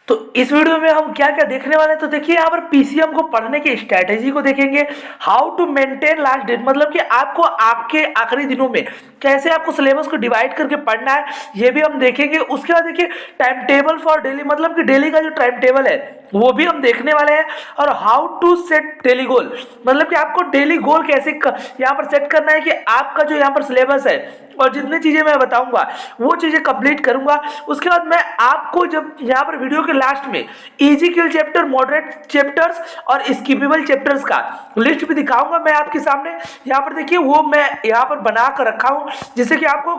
तो इस वीडियो में हम क्या क्या देखने वाले हैं, तो देखिए यहाँ पर पीसीएम को पढ़ने की स्ट्रैटेजी को देखेंगे। How to maintain last date, मतलब कि आपको आपके आखिरी दिनों में कैसे आपको सिलेबस को डिवाइड करके पढ़ना है, ये भी हम देखेंगे। उसके बाद देखिए टाइम टेबल फॉर डेली, मतलब कि डेली का जो टाइम टेबल है वो भी हम देखने वाले हैं। और हाउ टू सेट डेली गोल, मतलब कि आपको डेली गोल कैसे यहाँ पर सेट करना है कि आपका जो यहाँ पर सिलेबस है और जितनी चीजें मैं बताऊंगा वो चीजें कंप्लीट करूंगा। उसके बाद मैं आपको जब यहाँ पर वीडियो के लास्ट में इजी किल चैप्टर, मॉडरेट चैप्टर्स और स्किपेबल चैप्टर्स का लिस्ट भी दिखाऊंगा मैं आपके सामने। यहाँ पर देखिए वो मैं यहाँ पर बना कर रखा हूँ, जिससे कि आपको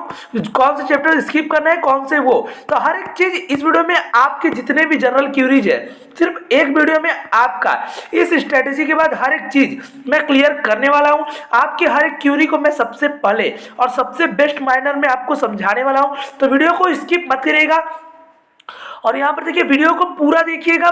कौन सा चैप्टर स्किप करना है, कौन से वो, तो हर एक चीज इस वीडियो में आपके जितने भी जनरल क्यूरीज है सिर्फ एक वीडियो में आपका इस स्ट्रेटेजी के बाद हर एक चीज मैं क्लियर करने वाला हूं। आपके हर एक क्यूरी को मैं सबसे पहले और सबसे बेस्ट माइनर में आपको समझाने वाला हूं, तो वीडियो को स्किप मत करिएगा। और यहाँ पर देखिए वीडियो को पूरा देखिएगा,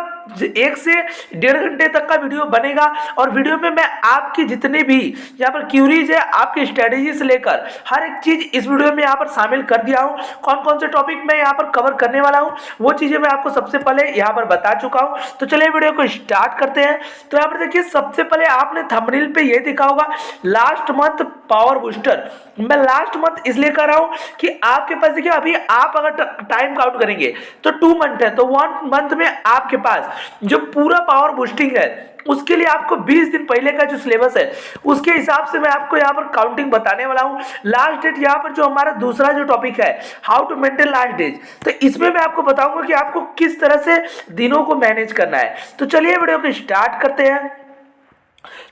1 से 1.5 घंटे तक का वीडियो बनेगा। और वीडियो में मैं आपकी जितने भी यहाँ पर क्यूरीज है, आपकी स्ट्रेटेजी से लेकर हर एक चीज इस वीडियो में यहाँ पर शामिल कर दिया हूँ। कौन कौन से टॉपिक मैं यहाँ पर कवर करने वाला हूँ वो चीजें मैं आपको सबसे पहले यहाँ पर बता चुका हूँ। तो चलिए वीडियो को स्टार्ट करते हैं। तो यहाँ पर देखिए सबसे पहले आपने थंबनेल पे ये देखा होगा लास्ट मंथ पावर बूस्टर। मैं लास्ट मंथ इसलिए कर रहा हूँ कि आपके पास देखिए अभी आप अगर टाइम काउंट करेंगे तो 2 मंथ है, तो 1 मंथ में आपके पास जो पूरा पावर बूस्टिंग है उसके लिए आपको 20 दिन पहले का जो सिलेबस है उसके हिसाब से मैं आपको यहाँ पर काउंटिंग बताने वाला हूँ। लास्ट डेट यहाँ पर जो हमारा दूसरा जो टॉपिक है how to maintain last days, तो इसमें मैं आपको बताऊंगा कि आपको किस तरह से दिनों को मैनेज करना है। तो चलिए वीडियो को स्टार्ट करते हैं।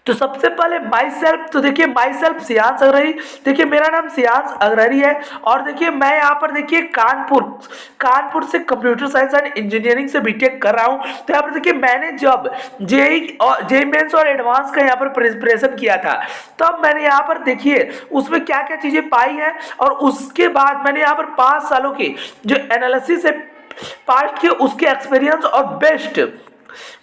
तो सबसे पहले माई सेल्फ, तो देखिए माई सेल्फ सियांश अग्रही, देखिए मेरा नाम सियांश अग्रही है। और देखिए मैं यहाँ पर देखिए कानपुर से कंप्यूटर साइंस एंड इंजीनियरिंग से बीटेक कर रहा हूँ। तो यहाँ पर देखिए मैंने जब जेई मेंस और एडवांस का यहाँ पर प्रिपरेशन किया था तब मैंने यहाँ पर देखिए उसमें क्या क्या चीजें पाई हैं, और उसके बाद मैंने यहाँ पर 5 सालों के जो एनालिसिस है पास्ट के उसके एक्सपीरियंस और बेस्ट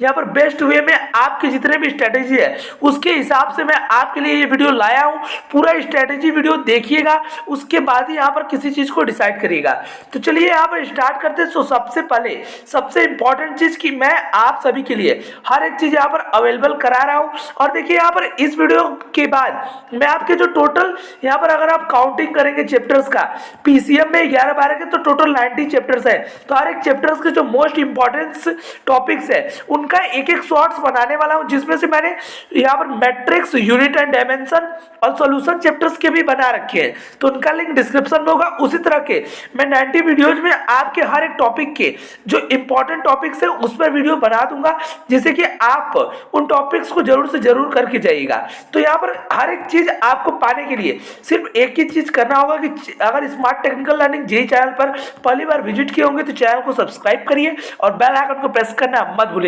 यहाँ पर बेस्ट वे में आपके जितने भी स्ट्रेटेजी है उसके हिसाब से मैं आपके लिए ये वीडियो लाया हूँ। पूरा स्ट्रेटेजी वीडियो देखिएगा, उसके बाद ही यहाँ पर किसी चीज को डिसाइड करिएगा। तो चलिए यहाँ पर स्टार्ट करते हैं। तो सबसे पहले सबसे इंपॉर्टेंट चीज कि मैं आप सभी के लिए हर एक चीज यहाँ पर अवेलेबल करा रहा हूँ। और देखिए यहाँ पर इस वीडियो के बाद मैं आपके जो टोटल यहाँ पर अगर आप काउंटिंग करेंगे चैप्टर्स का, पीसीएम में 11-12 के तो टोटल 90 चैप्टर्स है। तो हर एक चैप्टर्स के जो मोस्ट इंपॉर्टेंट टॉपिक्स है उनका एक एक शॉर्ट्स बनाने वाला हूं, जिसमें से मैंने यहाँ पर मैट्रिक्स, यूनिट एंड डायमेंशन और सॉल्यूशन चैप्टर्स के भी बना रखे हैं, तो उनका लिंक डिस्क्रिप्शन में होगा। उसी तरह के मैं 90 वीडियोज में आपके हर एक टॉपिक के जो इंपॉर्टेंट टॉपिक्स है उस पर वीडियो बना दूंगा, जिससे कि आप उन टॉपिक्स को जरूर से जरूर करके जाइएगा। तो यहाँ पर हर एक चीज आपको पाने के लिए सिर्फ एक ही चीज करना होगा कि अगर smart technical learning JE channel पर पहली बार विजिट किए होंगे तो चैनल को सब्सक्राइब करिए और बेल आइकन को प्रेस करना मत भूलिएगा।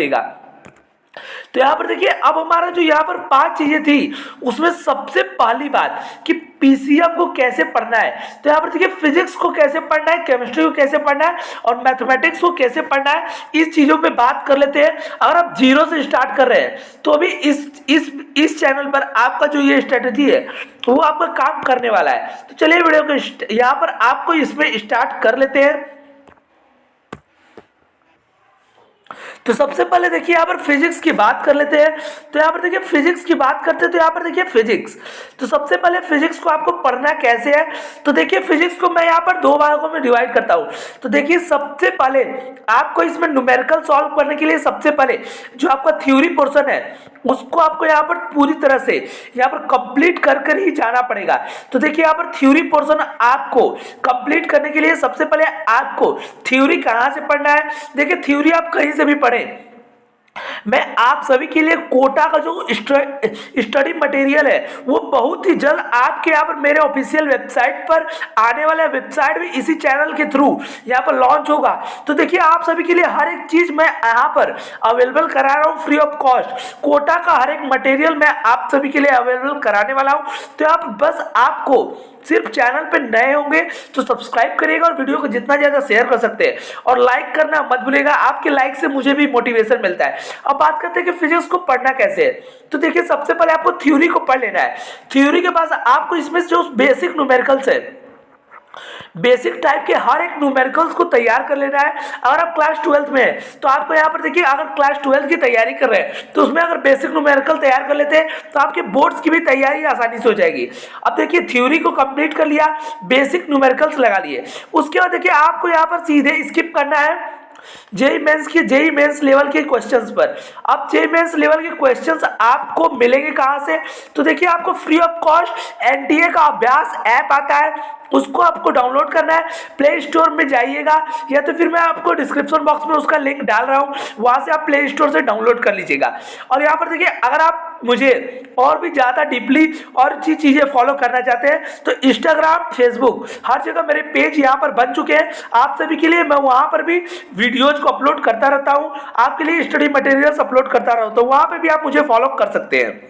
तो यहाँ पर देखिए अब हमारा जो यहाँ पर 5 चीजें थी उसमें सबसे पहली बात कि पीसीएम को कैसे पढ़ना है। तो यहाँ पर देखिए फिजिक्स को कैसे पढ़ना है, केमिस्ट्री को कैसे पढ़ना है और मैथमेटिक्स को कैसे पढ़ना है, इस चीजों पे बात कर लेते हैं। अगर आप 0 से स्टार्ट कर रहे हैं तो अभी इस चैनल पर आपका जो ये स्ट्रेटेजी है वो आपका काम करने वाला है। तो चलिए वीडियो को यहाँ पर आपको इसमें स्टार्ट कर लेते हैं। तो सबसे पहले देखिए यहाँ पर फिजिक्स की बात कर लेते हैं। तो यहाँ पर देखिए फिजिक्स की बात करते हैं, तो यहाँ पर देखिए फिजिक्स, तो सबसे पहले फिजिक्स को आपको पढ़ना कैसे है। तो देखिए फिजिक्स को मैं यहाँ पर 2 भागों में डिवाइड करता हूँ। तो देखिए सबसे पहले आपको इसमें न्यूमेरिकल सॉल्व करने के लिए सबसे पहले जो आपका थ्योरी पोर्शन है उसको आपको यहाँ पर पूरी तरह से यहाँ पर कंप्लीट कर ही जाना पड़ेगा। तो देखिए यहाँ पर थ्योरी पोर्शन आपको कंप्लीट करने के लिए सबसे पहले आपको थ्योरी कहाँ से पढ़ना है। देखिए थ्योरी आप कहीं से भी पढ़ें, मैं आप सभी के लिए कोटा का जो स्टडी मटेरियल है वो बहुत ही जल्द आपके यहाँ पर मेरे ऑफिशियल वेबसाइट पर आने वाला है। वेबसाइट भी इसी चैनल के थ्रू यहाँ पर लॉन्च होगा। तो देखिए आप सभी के लिए हर एक चीज मैं यहाँ पर अवेलेबल करा रहा हूँ फ्री ऑफ कॉस्ट। कोटा का हर एक मटेरियल मैं आप सभी के लिए अवेलेबल कराने वाला हूँ। तो आप बस आपको सिर्फ चैनल पे नए होंगे तो सब्सक्राइब करिएगा और वीडियो को जितना ज्यादा शेयर कर सकते हैं और लाइक करना मत भूलिएगा। आपके लाइक से मुझे भी मोटिवेशन मिलता है। अब बात करते हैं कि फिजिक्स को पढ़ना कैसे है। तो देखिए सबसे पहले आपको थ्योरी को पढ़ लेना है। थ्योरी के बाद आपको इसमें जो बेसिक न्यूमेरिकल्स है बेसिक टाइप के हर एक न्यूमेरिकल्स को तैयार कर लेना है। अगर आप क्लास 12th में है तो आपको यहाँ पर देखिए, अगर क्लास 12th की तैयारी कर रहे हैं तो उसमें अगर बेसिक न्यूमेरिकल तैयार कर लेते हैं तो आपके बोर्ड्स की भी तैयारी आसानी से हो जाएगी। अब देखिए थ्योरी को कंप्लीट कर लिया, बेसिक न्यूमेरिकल्स लगा लिए, उसके बाद देखिए आपको यहाँ पर सीधे स्किप करना है जेई मेंस लेवल के क्वेश्चंस पर। अब जेई मेंस लेवल के क्वेश्चंस आपको मिलेंगे कहां से, तो देखिए आपको फ्री ऑफ कॉस्ट एनटीए का अभ्यास ऐप आता है, उसको आपको डाउनलोड करना है। प्ले स्टोर में जाइएगा या तो फिर मैं आपको डिस्क्रिप्शन बॉक्स में उसका लिंक डाल रहा हूं, वहां से आप प्ले स्टोर से डाउनलोड कर लीजिएगा। और यहाँ पर देखिए अगर आप मुझे और भी ज़्यादा डीपली और अच्छी चीज़ें फॉलो करना चाहते हैं तो इंस्टाग्राम, फेसबुक, हर जगह मेरे पेज यहाँ पर बन चुके हैं आप सभी के लिए। मैं वहाँ पर भी वीडियोज को अपलोड करता रहता हूँ, आपके लिए स्टडी मटेरियल्स अपलोड करता रहता हूँ, वहाँ पर भी आप मुझे फॉलो कर सकते हैं।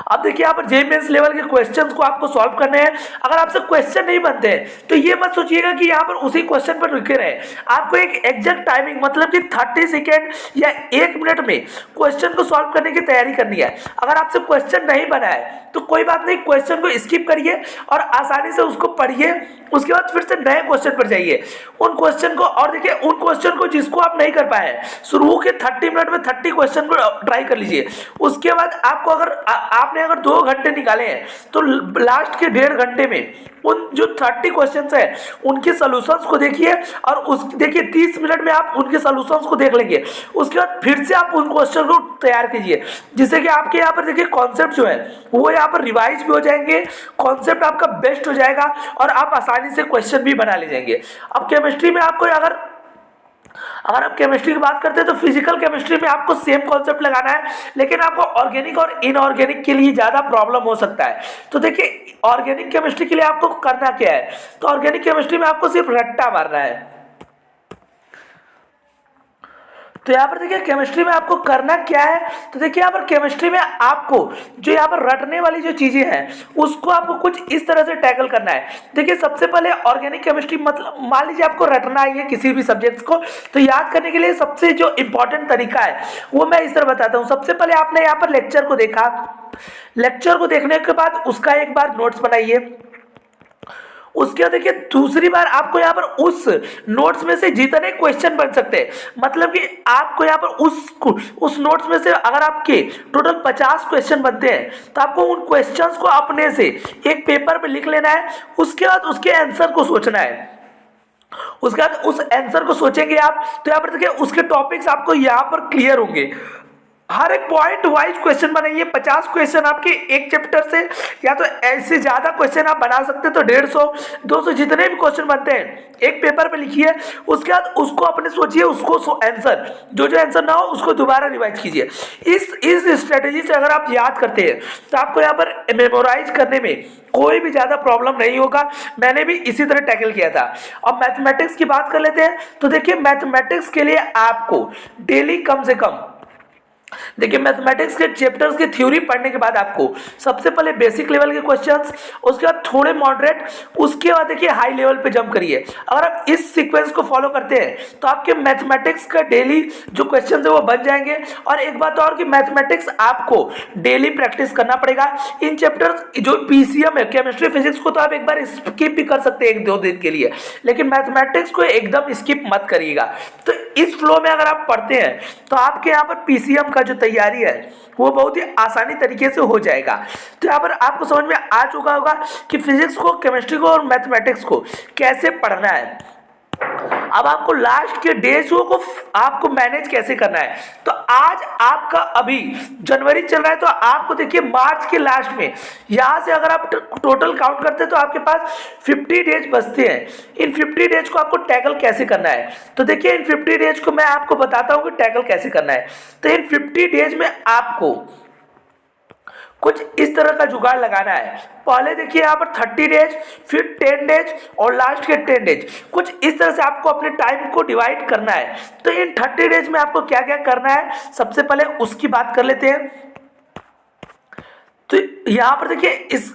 अब देखिए यहाँ पर जेईई मेंस लेवल के क्वेश्चंस को आपको सॉल्व करने हैं। अगर आपसे क्वेश्चन नहीं बनते हैं तो ये मत सोचिएगा कि यहाँ पर उसी क्वेश्चन पर रुके रहे। आपको एक एग्जैक्ट टाइमिंग मतलब कि 30 सेकेंड या 1 मिनट में क्वेश्चन को सॉल्व करने की तैयारी करनी है। अगर आपसे क्वेश्चन नहीं बना है तो कोई बात नहीं, क्वेश्चन को स्किप करिए और आसानी से उसको पढ़िए, उसके बाद फिर से नए क्वेश्चन पर जाइए उन क्वेश्चन को। और देखिए उन क्वेश्चन को जिसको आप नहीं कर पाए शुरू के 30 मिनट में 30 क्वेश्चन को ट्राई कर लीजिए। उसके बाद आपको अगर आपने अगर 2 घंटे निकाले हैं तो लास्ट के 1.5 घंटे में उन जो 30 क्वेश्चंस हैं उनके सॉल्यूशंस को देखिए और उस देखिए 30 मिनट में आप उनके सॉल्यूशंस को देख लेंगे। उसके बाद फिर से आप उन क्वेश्चन को तैयार कीजिए जिससे कि आपके यहाँ पर देखिए कॉन्सेप्ट जो है वो यहाँ पर रिवाइज भी हो जाएंगे, कॉन्सेप्ट आपका बेस्ट हो जाएगा और आप आसानी से क्वेश्चन भी बना ले जाएंगे। अब केमिस्ट्री में आपको अगर आप केमिस्ट्री की बात करते हैं तो फिजिकल केमिस्ट्री में आपको सेम कॉन्सेप्ट लगाना है, लेकिन आपको ऑर्गेनिक और इनऑर्गेनिक के लिए ज़्यादा प्रॉब्लम हो सकता है। तो देखिए ऑर्गेनिक केमिस्ट्री के लिए आपको करना क्या है, तो ऑर्गेनिक केमिस्ट्री में आपको सिर्फ रट्टा मारना है। तो यहाँ पर देखिए केमिस्ट्री में आपको करना क्या है, तो देखिए यहाँ पर केमिस्ट्री में आपको जो यहाँ पर रटने वाली जो चीजें हैं उसको आपको कुछ इस तरह से टैकल करना है। देखिए सबसे पहले ऑर्गेनिक केमिस्ट्री मतलब मान लीजिए आपको रटना है किसी भी सब्जेक्ट्स को, तो याद करने के लिए सबसे जो इंपॉर्टेंट तरीका है वो मैं इस तरह बताता हूँ। सबसे पहले आपने यहाँ पर लेक्चर को देखा, लेक्चर को देखने के बाद उसका एक बार नोट्स बनाइए। उसके बाद देखिए दूसरी बार आपको यहाँ पर उस नोट्स में से जितने क्वेश्चन बन सकते हैं, मतलब कि आपको यहाँ पर उस नोट्स में से अगर आपके टोटल 50 क्वेश्चन बनते हैं तो आपको उन क्वेश्चंस को अपने से एक पेपर पे लिख लेना है। उसके बाद उसके आंसर को सोचना है। उसके बाद उस आंसर को सोचेंगे आप तो यहाँ पर देखिए उसके टॉपिक्स आपको यहाँ पर क्लियर होंगे। हर एक पॉइंट वाइज क्वेश्चन बनाइए। 50 क्वेश्चन आपके एक चैप्टर से, या तो ऐसे ज़्यादा क्वेश्चन आप बना सकते हैं तो 150 200 जितने भी क्वेश्चन बनते हैं एक पेपर पे लिखिए। उसके बाद उसको अपने सोचिए, उसको आंसर जो आंसर ना हो उसको दोबारा रिवाइज कीजिए। इस स्ट्रेटेजी से अगर आप याद करते हैं तो आपको यहाँ पर मेमोराइज करने में कोई भी ज़्यादा प्रॉब्लम नहीं होगा। मैंने भी इसी तरह टैकल किया था। अब मैथमेटिक्स की बात कर लेते हैं। तो देखिए मैथमेटिक्स के लिए आपको डेली कम से कम देखिए मैथमेटिक्स के चैप्टर्स की थ्योरी पढ़ने के बाद आपको सबसे पहले बेसिक लेवल के क्वेश्चंस, उसके बाद थोड़े मॉडरेट, उसके बाद देखिए हाई लेवल पे जंप करिए। अगर आप इस सीक्वेंस को फॉलो करते हैं तो आपके मैथमेटिक्स का डेली जो क्वेश्चंस है वो बन जाएंगे। और एक बात और कि मैथमेटिक्स आपको डेली प्रैक्टिस करना पड़ेगा। इन चैप्टर्स जो पीसीएम है केमिस्ट्री फिजिक्स को तो आप एक बार स्किप भी कर सकते हैं 1-2 दिन के लिए, लेकिन मैथमेटिक्स को एकदम स्किप मत करिएगा। तो इस फ्लो में अगर आप पढ़ते हैं तो आपके यहाँ पर पीसीएम का जो तैयारी है वो बहुत ही आसानी तरीके से हो जाएगा। तो यहाँ पर आपको समझ में आ चुका होगा कि फिजिक्स को, केमिस्ट्री को और मैथमेटिक्स को कैसे पढ़ना है। अब आपको लास्ट के डेज को आपको मैनेज कैसे करना है। तो आज आपका अभी जनवरी चल रहा है, तो आपको देखिए मार्च के लास्ट में यहाँ से अगर आप टोटल काउंट करते हैं तो आपके पास 50 डेज बचते हैं। इन 50 डेज को आपको टैकल कैसे करना है, तो देखिए इन 50 डेज को मैं आपको बताता हूँ कि टैकल कैसे करना है। तो इन 50 डेज में आपको कुछ इस तरह का जुगाड़ लगाना है। पहले देखिए यहाँ पर 30 डेज, फिर 10 डेज और लास्ट के 10 डेज। कुछ इस तरह से आपको अपने टाइम को डिवाइड करना है। तो इन 30 डेज में आपको क्या क्या करना है सबसे पहले उसकी बात कर लेते हैं। तो यहाँ पर देखिए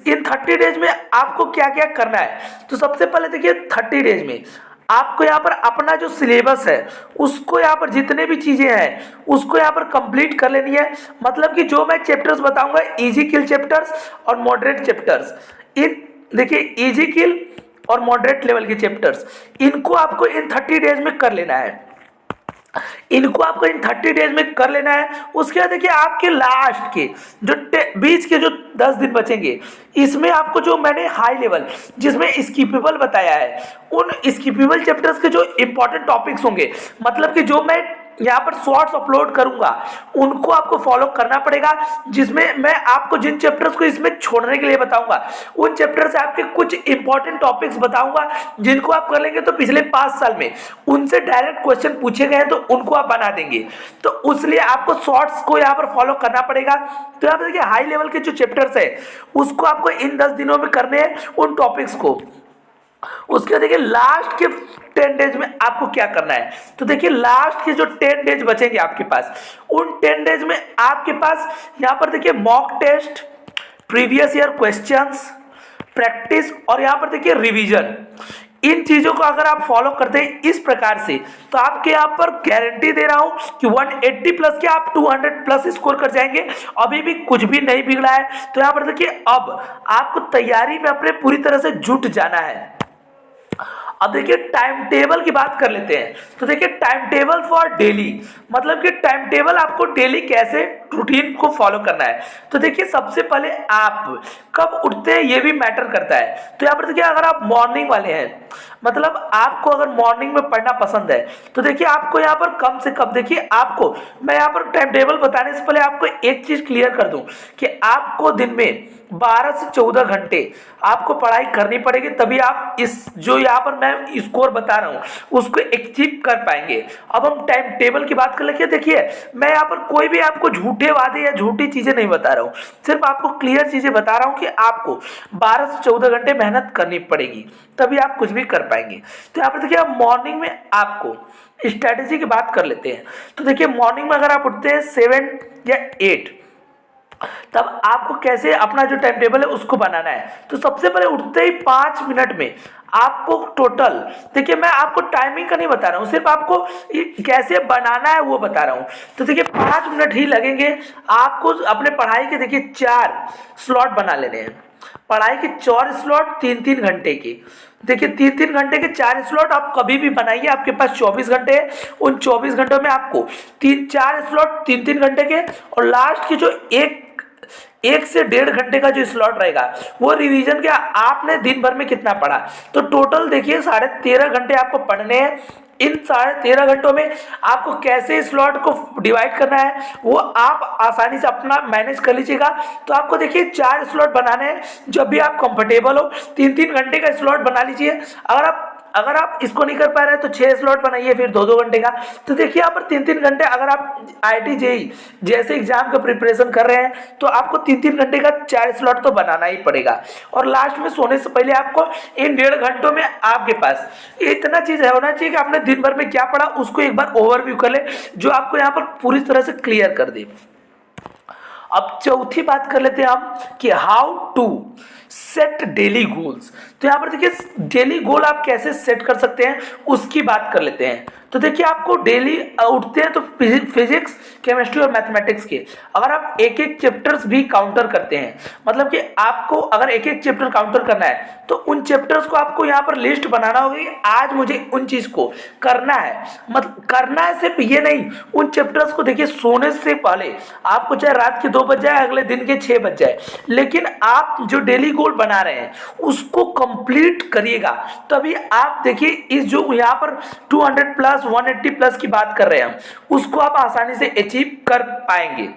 इन 30 डेज में आपको क्या क्या करना है। तो सबसे पहले देखिए 30 डेज में आपको यहाँ पर अपना जो सिलेबस है उसको यहाँ पर जितने भी चीज़ें हैं उसको यहाँ पर कंप्लीट कर लेनी है। मतलब कि जो मैं चैप्टर्स बताऊंगा इजी किल चैप्टर्स और मॉडरेट चैप्टर्स, इन देखिए इजी किल और मॉडरेट लेवल के चैप्टर्स, इनको आपको इन 30 डेज में कर लेना है। इनको आपको इन 30 डेज में कर लेना है। उसके बाद देखिए आपके लास्ट के जो बीच के जो 10 दिन बचेंगे, इसमें आपको जो मैंने हाई लेवल जिसमें स्किपेबल बताया है, उन स्किपेबल चैप्टर्स के जो इंपॉर्टेंट टॉपिक्स होंगे, मतलब कि जो मैं यहाँ पर शॉर्ट्स अपलोड करूंगा, उनको आपको फॉलो करना पड़ेगा। जिसमें मैं आपको जिन चैप्टर्स को इसमें छोड़ने के लिए बताऊंगा, उन चैप्टर से आपके कुछ इंपॉर्टेंट टॉपिक्स बताऊंगा, जिनको आप कर लेंगे तो पिछले 5 साल में उनसे डायरेक्ट क्वेश्चन पूछे गए हैं तो उनको आप बना देंगे। तो उसलिए आपको शॉर्ट्स को यहाँ पर फॉलो करना पड़ेगा। तो यहाँ पर देखिए हाई लेवल के जो चैप्टर्स है उसको आपको इन 10 दिनों में करने हैं, उन टॉपिक्स को। उसके देखिए लास्ट के 10 डेज में आपको क्या करना है। तो देखिए लास्ट के जो 10 डेज बचेंगे आपके पास, उन 10 डेज में आपके पास यहाँ पर देखिए mock test, previous year questions, practice और यहाँ पर देखिए रिवीजन, इन चीजों को अगर आप फॉलो करते हैं इस प्रकार से, तो आपके यहाँ पर गारंटी दे रहा हूं कि 180 प्लस के आप 200 प्लस स्कोर कर जाएंगे। अभी भी कुछ भी नहीं बिगड़ा है। तो यहाँ पर देखिए अब आपको तैयारी में अपने पूरी तरह से जुट जाना है। अब देखिए टाइम टेबल की बात कर लेते हैं। तो देखिए टाइम टेबल फॉर डेली, मतलब कि टाइम टेबल आपको डेली कैसे रूटीन को फॉलो करना है। तो देखिए सबसे पहले आप कब उठते हैं ये भी मैटर करता है। तो यहाँ पर देखिए अगर आप मॉर्निंग वाले हैं, मतलब आपको अगर मॉर्निंग में पढ़ना पसंद है, तो देखिए आपको यहाँ पर कम से कम, देखिए आपको मैं यहाँ पर टाइम टेबल बताने से पहले आपको एक चीज क्लियर कर दूं कि आपको दिन में 12 से 14 घंटे आपको पढ़ाई करनी पड़ेगी, तभी आप इस जो यहाँ पर मैं स्कोर बता रहा हूँ उसको अचीव कर पाएंगे। अब हम टाइम टेबल की बात कर लेंगे। देखिए मैं यहाँ पर कोई भी आपको झूठे वादे या झूठी चीजें नहीं बता रहा हूँ, सिर्फ आपको क्लियर चीजें बता रहा हूँ कि आपको 12 से 14 घंटे मेहनत करनी पड़ेगी, तभी आप कुछ भी कर पाएंगे। तो यहाँ पर देखिए आप मॉर्निंग में आपको स्ट्रैटेजी की बात कर लेते हैं। तो देखिए मॉर्निंग में अगर आप उठते हैं 7 या 8, तब आपको कैसे अपना जो टाइम टेबल है उसको बनाना है। तो सबसे पहले उठते ही 5 मिनट में आपको टोटल, देखिए मैं आपको टाइमिंग का नहीं बता रहा हूँ, सिर्फ आपको कैसे बनाना है वो बता रहा हूँ। तो देखिए 5 मिनट ही लगेंगे आपको अपने पढ़ाई के। देखिए 4 स्लॉट बना लेने हैं, पढ़ाई के 4 स्लॉट 3-3 घंटे के। देखिए 3-3 घंटे के 4 स्लॉट आप कभी भी बनाइए, आपके पास 24 घंटे है। उन 24 घंटों में आपको 4 स्लॉट 3-3 घंटे के, और लास्ट की जो एक से 1.5 घंटे का जो स्लॉट रहेगा वो रिवीजन के, आपने दिन भर में कितना पढ़ा। तो टोटल देखिए 13.5 घंटे आपको पढ़ने हैं। इन 13.5 घंटों में आपको कैसे स्लॉट को डिवाइड करना है वो आप आसानी से अपना मैनेज कर लीजिएगा। तो आपको देखिए 4 स्लॉट बनाने हैं, जब भी आप कंफर्टेबल हो 3-3 घंटे का स्लॉट बना लीजिए। अगर आप इसको नहीं कर पा रहे हैं तो 6 स्लॉट बनाइए, फिर 2-2 घंटे का। तो देखिए यहाँ पर 3-3 घंटे, अगर आप IIT JEE जैसे एग्जाम का प्रिपरेशन कर रहे हैं तो आपको 3-3 घंटे का 4 स्लॉट तो बनाना ही पड़ेगा। और लास्ट में सोने से पहले आपको इन 1.5 घंटों में आपके पास इतना चीज होना चाहिए कि आपने दिन भर में क्या पढ़ा उसको एक बार ओवरव्यू कर ले, जो आपको यहाँ पर पूरी तरह से क्लियर कर दे। अब चौथी बात कर लेते हैं हम कि how to set daily goals. तो यहाँ पर देखिए डेली गोल आप कैसे सेट कर सकते हैं उसकी बात कर लेते हैं। तो देखिए आपको डेली उठते हैं तो फिजिक्स, केमिस्ट्री और मैथमेटिक्स के अगर आप एक एक चैप्टर्स भी काउंटर करते हैं, मतलब कि आपको अगर एक एक चैप्टर काउंटर करना है तो उन चैप्टर्स को आपको यहाँ पर लिस्ट बनाना होगा कि आज मुझे उन चीज को करना है। मतलब करना है सिर्फ ये नहीं, उन चैप्टर्स को देखिए सोने से पहले आपको चाहे रात के 2 बज जाए, अगले दिन के 6 बज जाए, लेकिन आप जो डेली गोल बना रहे हैं उसको कंप्लीट करिएगा। तभी आप देखिए इस जो यहाँ पर 200 प्लस 180 प्लस की बात कर रहे हैं हम, उसको आप आसानी से अचीव कर पाएंगे।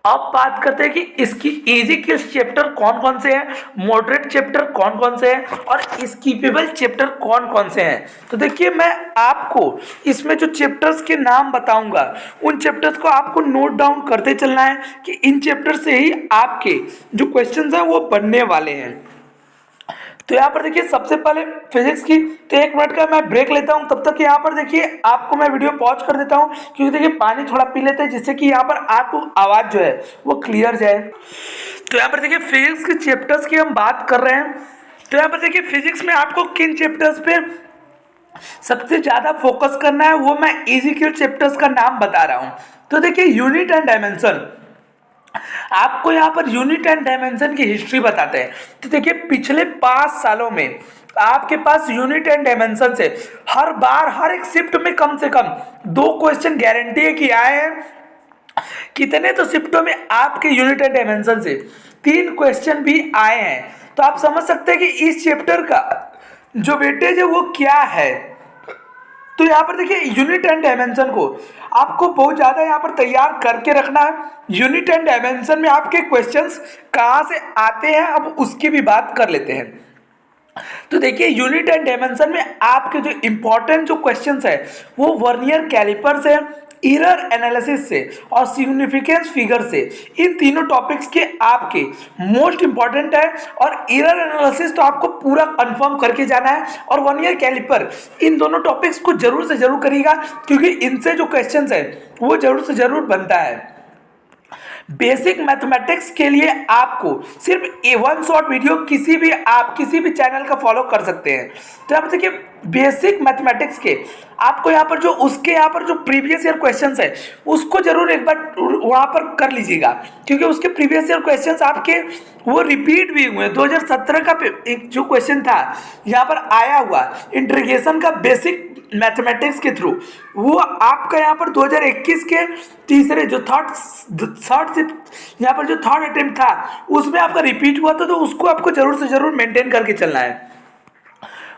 अब बात करते हैं कि इसकी इजी किस चैप्टर कौन कौन से हैं, मॉडरेट चैप्टर कौन कौन से हैं और स्किपेबल चैप्टर कौन कौन से हैं। तो देखिए मैं आपको इसमें जो चैप्टर्स के नाम बताऊंगा उन चैप्टर्स को आपको नोट डाउन करते चलना है कि इन चैप्टर से ही आपके जो क्वेश्चंस हैं वो बनने वाले हैं। तो यहाँ पर देखिए सबसे पहले फिजिक्स की, तो 1 मिनट का मैं ब्रेक लेता हूँ, तब तक यहाँ पर देखिए आपको मैं वीडियो पॉज कर देता हूँ, क्योंकि देखिए पानी थोड़ा पी लेते हैं जिससे कि यहाँ पर आपको आवाज़ जो है वो क्लियर जाए। तो यहाँ पर देखिए फिजिक्स के चैप्टर्स की हम बात कर रहे हैं। तो यहाँ पर देखिए फिजिक्स में आपको किन चैप्टर्स पे सबसे ज़्यादा फोकस करना है वो मैं इजी के चैप्टर्स का नाम बता रहा हूँ। तो देखिए यूनिट एंड डायमेंशन, आपको यहाँ पर यूनिट एंड डायमेंशन की हिस्ट्री बताते हैं। तो देखिए पिछले 5 सालों में आपके पास यूनिट एंड डायमेंशन से हर बार हर एक शिफ्ट में कम से कम 2 क्वेश्चन गारंटी है कि आए हैं। कितने तो शिफ्टों में आपके यूनिट एंड डायमेंशन से 3 क्वेश्चन भी आए हैं। तो आप समझ सकते हैं कि इस चैप्टर का जो वेटेज है वो क्या है। तो यहाँ पर देखिए यूनिट एंड डायमेंशन को आपको बहुत ज़्यादा यहाँ पर तैयार करके रखना है। यूनिट एंड डायमेंशन में आपके क्वेश्चंस कहाँ से आते हैं अब उसकी भी बात कर लेते हैं। तो देखिए यूनिट एंड डायमेंशन में आपके जो इंपॉर्टेंट जो क्वेश्चंस है वो वर्नियर कैलिपर से, एरर एनालिसिस से और सिग्निफिकेंस फिगर से, इन तीनों टॉपिक्स के आपके मोस्ट इंपॉर्टेंट है। और एरर एनालिसिस तो आपको पूरा कंफर्म करके जाना है, और वर्नियर कैलिपर इन दोनों टॉपिक्स को जरूर से जरूर करिएगा, क्योंकि इनसे जो क्वेश्चंस है वो जरूर से जरूर बनता है। बेसिक मैथमेटिक्स के लिए आपको सिर्फ A1 शॉर्ट वीडियो किसी भी चैनल का फॉलो कर सकते हैं। तो यहाँ पर देखिए बेसिक मैथमेटिक्स के आपको यहाँ पर जो प्रीवियस ईयर क्वेश्चंस है उसको जरूर एक बार वहाँ पर कर लीजिएगा, क्योंकि उसके प्रीवियस ईयर क्वेश्चंस आपके वो रिपीट भी हुए हैं। 2017 का एक जो क्वेश्चन था यहाँ पर आया हुआ इंटीग्रेशन का बेसिक मैथमेटिक्स के थ्रू, वो आपका यहाँ पर 2021 के तीसरे जो यहाँ पर जो थर्ड अटेम्प्ट था उसमें आपका रिपीट हुआ था। तो उसको आपको जरूर से जरूर मेंटेन करके चलना है।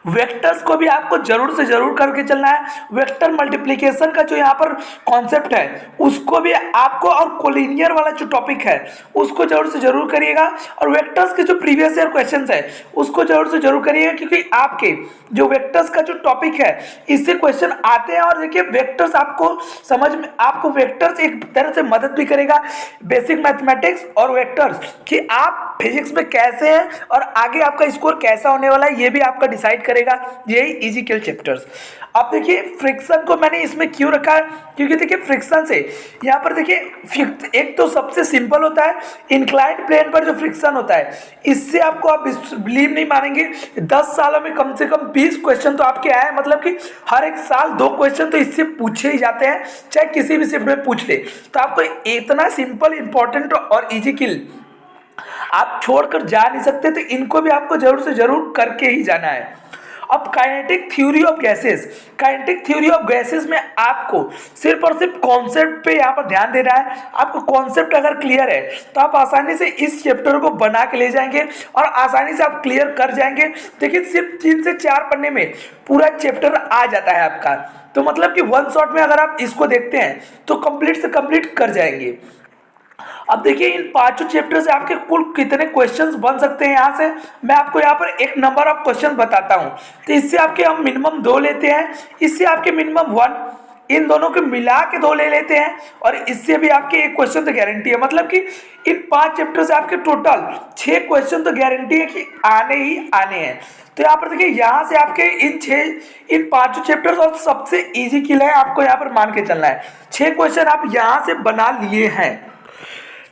वेक्टर्स को भी आपको जरूर से जरूर करके चलना है। वेक्टर मल्टीप्लिकेशन का जो यहाँ पर कॉन्सेप्ट है उसको भी आपको, और कोलिनियर वाला जो टॉपिक है उसको जरूर से जरूर करिएगा। और वेक्टर्स के जो प्रीवियस ईयर क्वेश्चंस है उसको जरूर से जरूर करिएगा, क्योंकि आपके जो वेक्टर्स का जो टॉपिक है इससे क्वेश्चन आते हैं। और देखिए वेक्टर्स आपको समझ में, आपको वेक्टर्स एक तरह से मदद भी करेगा बेसिक मैथमेटिक्स और वेक्टर्स, कि आप फिजिक्स में कैसे हैं और आगे आपका स्कोर कैसा होने वाला है ये भी आपका डिसाइड करेगा यही इजीकेल चैप्टर्स। अब देखिए फ्रिक्शन को मैंने इसमें क्यों रखा है, क्योंकि देखिए फ्रिक्शन से यहाँ पर देखिए एक तो सबसे सिंपल होता है, इंक्लाइंड प्लेन पर जो फ्रिक्शन होता है इससे आपको, आप बिलीव नहीं मानेंगे, 10 सालों में कम से कम 20 क्वेश्चन तो आपके आए। मतलब कि हर एक साल 2 क्वेश्चन तो इससे पूछे ही जाते हैं, चाहे किसी भी शिफ्ट में पूछ ले। तो आपको इतना सिंपल, इंपॉर्टेंट और इजीकेल आप छोड़कर जा नहीं सकते, तो इनको भी आपको जरूर से जरूर करके ही जाना है। अब kinetic theory of gases, kinetic theory of gases में आपको सिर्फ और सिर्फ कॉन्सेप्ट पे यहाँ पर ध्यान देना है। आपको कॉन्सेप्ट अगर क्लियर है तो आप आसानी से इस चैप्टर को बना के ले जाएंगे और आसानी से आप क्लियर कर जाएंगे। देखिए सिर्फ 3 से 4 पन्ने में पूरा चैप्टर आ जाता है आपका। तो मतलब कि 1 शॉट में अगर आप इसको देखते हैं तो कंप्लीट से कंप्लीट कर जाएंगे। अब देखिए इन 5 चैप्टर से आपके कुल कितने क्वेश्चंस बन सकते हैं, यहाँ से मैं आपको यहाँ पर एक नंबर ऑफ क्वेश्चन बताता हूँ। तो इससे आपके हम मिनिमम 2 लेते हैं, इससे आपके मिनिमम 1, इन दोनों के मिला के 2 ले लेते हैं, और इससे भी आपके 1 क्वेश्चन तो गारंटी है। मतलब कि इन 5 चैप्टर से आपके टोटल 6 क्वेश्चन तो गारंटी है कि आने ही आने हैं। तो यहाँ पर देखिए यहाँ से आपके इन 5 चैप्टर्स और सबसे इजी किल है, आपको यहाँ पर मान के चलना है 6 क्वेश्चन आप यहाँ से बना लिए हैं।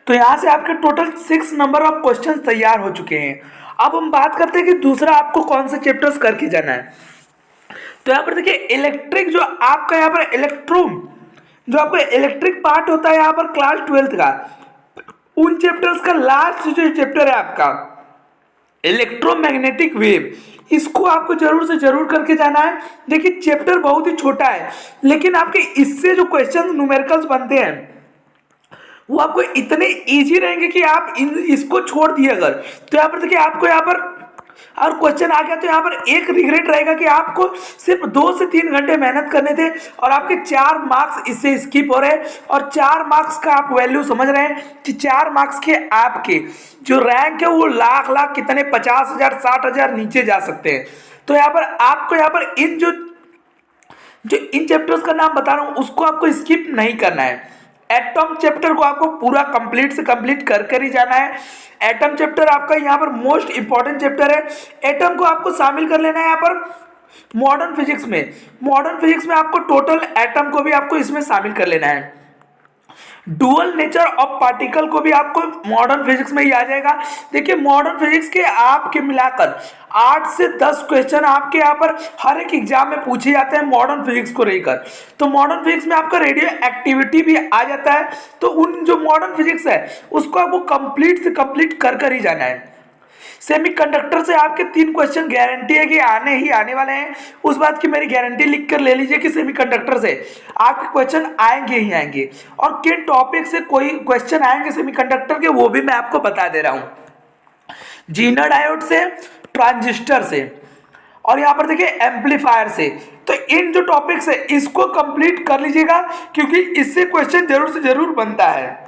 तो यहाँ से आपके टोटल 6 नंबर ऑफ क्वेश्चन तैयार हो चुके हैं। अब हम बात करते हैं कि दूसरा आपको कौन से चैप्टर्स करके जाना है। तो यहाँ पर देखिए इलेक्ट्रिक, जो आपका यहाँ पर जो आपका इलेक्ट्रिक पार्ट होता है यहाँ पर क्लास 12th का, उन चैप्टर्स का लास्ट जो चैप्टर है आपका इलेक्ट्रोमैग्नेटिक वेव, इसको आपको जरूर से जरूर करके जाना है। देखिए चैप्टर बहुत ही छोटा है, लेकिन आपके इससे जो क्वेश्चन न्यूमेरिकल्स बनते हैं वो आपको इतने इजी रहेंगे कि आप इसको छोड़ दिए अगर, तो यहाँ पर देखिए आपको यहाँ पर और क्वेश्चन आ गया तो यहाँ पर एक रिग्रेट रहेगा कि आपको सिर्फ 2 से 3 घंटे मेहनत करने थे और आपके 4 मार्क्स इससे स्किप हो रहे हैं। और 4 मार्क्स का आप वैल्यू समझ रहे हैं कि 4 मार्क्स के आपके जो रैंक है वो लाख कितने 50,000 60,000 नीचे जा सकते हैं। तो यहाँ पर आपको यहाँ पर इन चैप्टर्स का नाम बता रहा हूँ उसको आपको स्किप नहीं करना है। एटम चैप्टर को आपको पूरा कंप्लीट से कंप्लीट कर ही जाना है। एटम चैप्टर आपका यहाँ पर मोस्ट इंपॉर्टेंट चैप्टर है। एटम को आपको शामिल कर लेना है यहाँ पर मॉडर्न फिजिक्स में। मॉडर्न फिजिक्स में आपको टोटल एटम को भी आपको इसमें शामिल कर लेना है। डुअल नेचर ऑफ पार्टिकल को भी आपको मॉडर्न फिजिक्स में ही आ जाएगा। देखिए मॉडर्न फिजिक्स के आपके मिलाकर 8 से 10 क्वेश्चन आपके यहाँ पर हर एक एग्जाम में पूछे जाते हैं मॉडर्न फिजिक्स को लेकर। तो मॉडर्न फिजिक्स में आपका रेडियो एक्टिविटी भी आ जाता है। तो उन जो मॉडर्न फिजिक्स है उसको आपको कंप्लीट से कंप्लीट कर कर ही जाना है। सेमीकंडक्टर से आपके 3 क्वेश्चन गारंटी है कि आने ही आने वाले हैं। उस बात की मेरी गारंटी लिख कर ले लीजिए कि सेमीकंडक्टर से आपके क्वेश्चन आएंगे ही आएंगे। और किन टॉपिक से कोई क्वेश्चन आएंगे सेमीकंडक्टर के वो भी मैं आपको बता दे रहा हूँ। जीनर डायोड से, ट्रांजिस्टर से, और यहाँ पर देखिए एम्पलीफायर से। तो इन जो टॉपिक्स है इसको कंप्लीट कर लीजिएगा क्योंकि इससे क्वेश्चन जरूर से जरूर बनता है।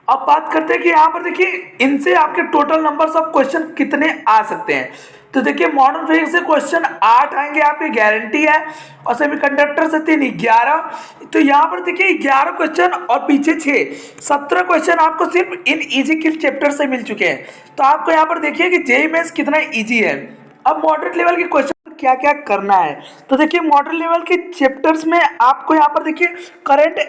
अब बात करते हैं कि यहाँ पर देखिए इनसे आपके टोटल नंबर्स ऑफ क्वेश्चन कितने आ सकते हैं। तो देखिए मॉडर्न फिजिक्स से क्वेश्चन 8 आएंगे आपकी गारंटी है, और सेमीकंडक्टर से 3 11। तो यहाँ पर देखिए 11 क्वेश्चन और पीछे 6 17 क्वेश्चन आपको सिर्फ इन इजी किल चैप्टर से मिल चुके हैं। तो आपको यहाँ पर देखिए कि जेईई मेंस कितना इजी है। अब मॉडरेट लेवल के क्वेश्चन क्या क्या करना है। तो देखिए मॉडरेट लेवल के चैप्टर्स में आपको यहाँ पर देखिए करंट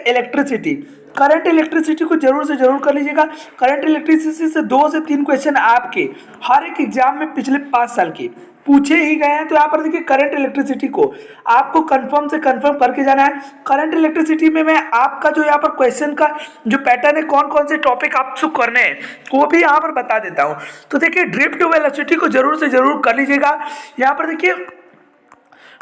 इलेक्ट्रिसिटी को जरूर से जरूर कर लीजिएगा। करंट इलेक्ट्रिसिटी से 2 से 3 क्वेश्चन आपके हर एक एग्जाम में पिछले 5 साल के पूछे ही गए हैं। तो यहाँ पर देखिए करंट इलेक्ट्रिसिटी को आपको कंफर्म से कंफर्म करके जाना है। करंट इलेक्ट्रिसिटी में मैं आपका जो यहाँ पर क्वेश्चन का जो पैटर्न है, कौन कौन से टॉपिक आपको करने हैं वो भी यहाँ पर बता देता हूँ। तो देखिए ड्रिफ्ट वेलोसिटी को जरूर से जरूर कर लीजिएगा। यहाँ पर देखिए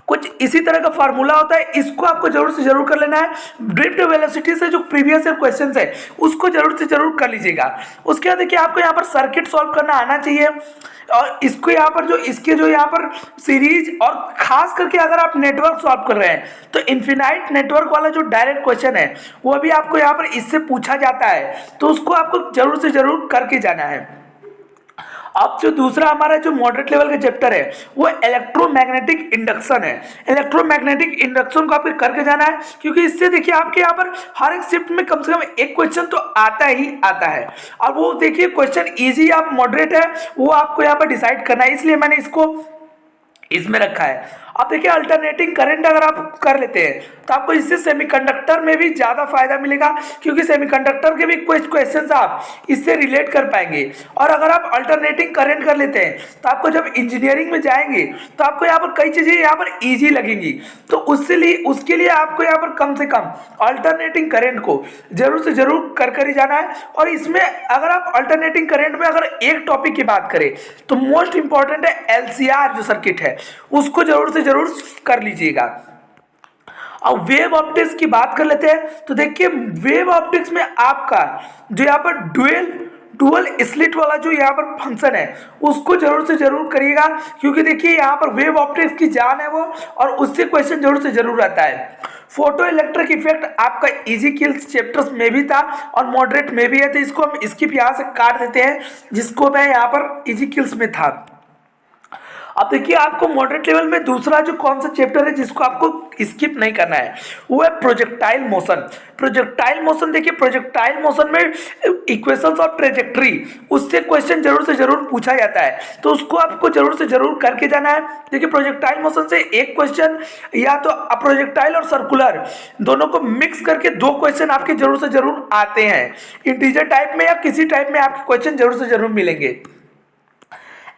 कुछ इसी तरह का फार्मूला होता है, इसको आपको जरूर से जरूर कर लेना है। ड्रिफ्ट वेलोसिटी से जो प्रीवियस ईयर क्वेश्चंस है उसको जरूर से जरूर कर लीजिएगा। उसके बाद देखिए आपको यहाँ पर सर्किट सॉल्व करना आना चाहिए, और इसको यहाँ पर जो इसके जो यहाँ पर सीरीज, और खास करके अगर आप नेटवर्क सॉल्व कर रहे हैं तो इन्फिनाइट नेटवर्क वाला जो डायरेक्ट क्वेश्चन है वो भी आपको यहाँ पर इससे पूछा जाता है। तो उसको आपको जरूर से जरूर करके जाना है। अब जो दूसरा हमारा जो मॉडरेट लेवल का चैप्टर है वो इलेक्ट्रोमैग्नेटिक इंडक्शन है। इलेक्ट्रोमैग्नेटिक इंडक्शन को आपको करके जाना है क्योंकि इससे देखिए आपके यहाँ पर हर एक शिफ्ट में कम से कम एक क्वेश्चन तो आता ही आता है। और वो देखिए क्वेश्चन इजी या मॉडरेट है वो आपको यहाँ पर डिसाइड करना है, इसलिए मैंने इसको इसमें रखा है। अब देखिए अल्टरनेटिंग करंट अगर आप कर लेते हैं तो आपको इससे सेमीकंडक्टर में भी ज़्यादा फायदा मिलेगा क्योंकि सेमीकंडक्टर के भी कुछ क्वेश्चंस आप इससे रिलेट कर पाएंगे। और अगर आप अल्टरनेटिंग करंट कर लेते हैं तो आपको जब इंजीनियरिंग में जाएंगे तो आपको यहाँ पर कई चीज़ें यहाँ पर ईजी लगेंगी। तो उसके लिए आपको यहाँ पर कम से कम अल्टरनेटिंग करंट को जरूर से जरूर कर ही जाना है। और इसमें अगर आप अल्टरनेटिंग करंट में अगर एक टॉपिक की बात करें तो मोस्ट इंपॉर्टेंट है एलसीआर जो सर्किट है उसको जरूर से जरूर कर लीजिएगा। अब वेव ऑप्टिक्स की बात कर लेते हैं। तो देखिए वेव ऑप्टिक्स में आपका जो यहाँ पर डुअल स्लिट वाला जो यहाँ पर फंक्शन है उसको जरूर से जरूर करिएगा क्योंकि देखिए यहाँ पर वेव ऑप्टिक्स की जान है वो, और उससे क्वेश्चन जरूर से जरूर आता है। फोटो इलेक्ट्रिक इफेक्ट आपका इजी किल्स चैप्टर्स में भी था और मॉडरेट में भी है, तो इसको हम स्किप यहाँ से काट देते हैं जिसको मैं यहाँ पर इजी किल्स में था। अब देखिए आपको मॉडरेट लेवल में दूसरा जो कौन सा चैप्टर है जिसको आपको स्किप नहीं करना है वो है प्रोजेक्टाइल मोशन। प्रोजेक्टाइल मोशन देखिए प्रोजेक्टाइल मोशन में इक्वेशंस ऑफ ट्रेजेक्ट्री उससे क्वेश्चन जरूर से जरूर पूछा जाता है, तो उसको आपको जरूर से जरूर करके जाना है। देखिए प्रोजेक्टाइल मोशन से एक क्वेश्चन या तो प्रोजेक्टाइल और सर्कुलर दोनों को मिक्स करके 2 क्वेश्चन आपके जरूर से जरूर आते हैं। इंटीजर टाइप में या किसी टाइप में आपके क्वेश्चन जरूर से जरूर मिलेंगे।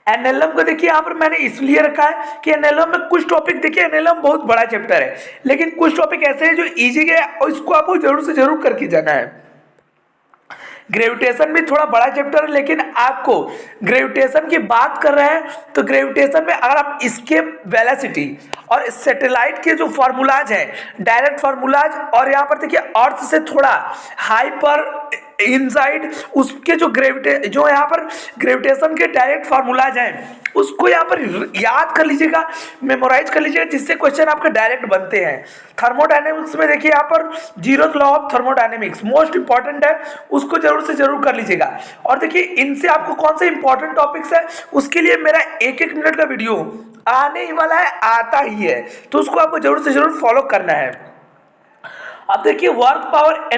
एनएलएम को देखिए यहाँ पर मैंने इसलिए रखा है कि एनएलएम में कुछ टॉपिक देखिए, एनएलएम बहुत बड़ा चैप्टर है लेकिन कुछ टॉपिक ऐसे हैं जो इजी है और इसको आपको जरूर से जरूर करके जाना है। ग्रेविटेशन भी थोड़ा बड़ा चैप्टर है लेकिन आपको ग्रेविटेशन की बात कर रहे हैं तो ग्रेविटेशन में अगर आप एस्केप वेलोसिटी और सैटेलाइट के जो फार्मूलाज हैं डायरेक्ट फार्मूलाज, और यहाँ पर देखिए अर्थ से थोड़ा हाइपर इनसाइड उसके जो यहाँ पर ग्रेविटेशन के डायरेक्ट फार्मूलाज हैं उसको यहाँ पर याद कर लीजिएगा, मेमोराइज कर लीजिएगा जिससे क्वेश्चन आपके डायरेक्ट बनते हैं। थर्मोडायनेमिक्स में देखिए यहाँ पर zeroth law of thermodynamics most important है, उसको जरूर से जरूर कर लीजिएगा। और देखिए इनसे आपको कौन से इंपॉर्टेंट टॉपिक्स है उसके लिए मेरा 1-1 मिनट का वीडियो आने ही वाला है, आता ही है, तो उसको आपको जरूर से जरूर फॉलो करना है। अब देखिए वर्क पावर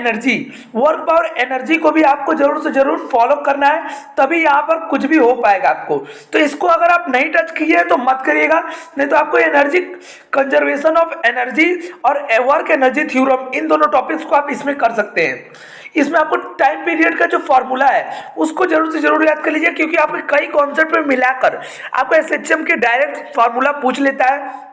एनर्जी को भी आपको जरूर से जरूर फॉलो करना है, तभी यहाँ पर कुछ भी हो पाएगा आपको। तो इसको अगर आप नहीं टच किए तो मत करिएगा, नहीं तो आपको एनर्जी कंजर्वेशन ऑफ एनर्जी और वर्क एनर्जी थ्योरम, इन दोनों टॉपिक्स को आप इसमें कर सकते हैं। इसमें आपको टाइम पीरियड का जो फॉर्मूला है उसको जरूर से जरूर याद कर लीजिए, क्योंकि आपके कई कॉन्सेप्ट में मिलाकर आपको एसएचएम के डायरेक्ट फॉर्मूला पूछ लेता है।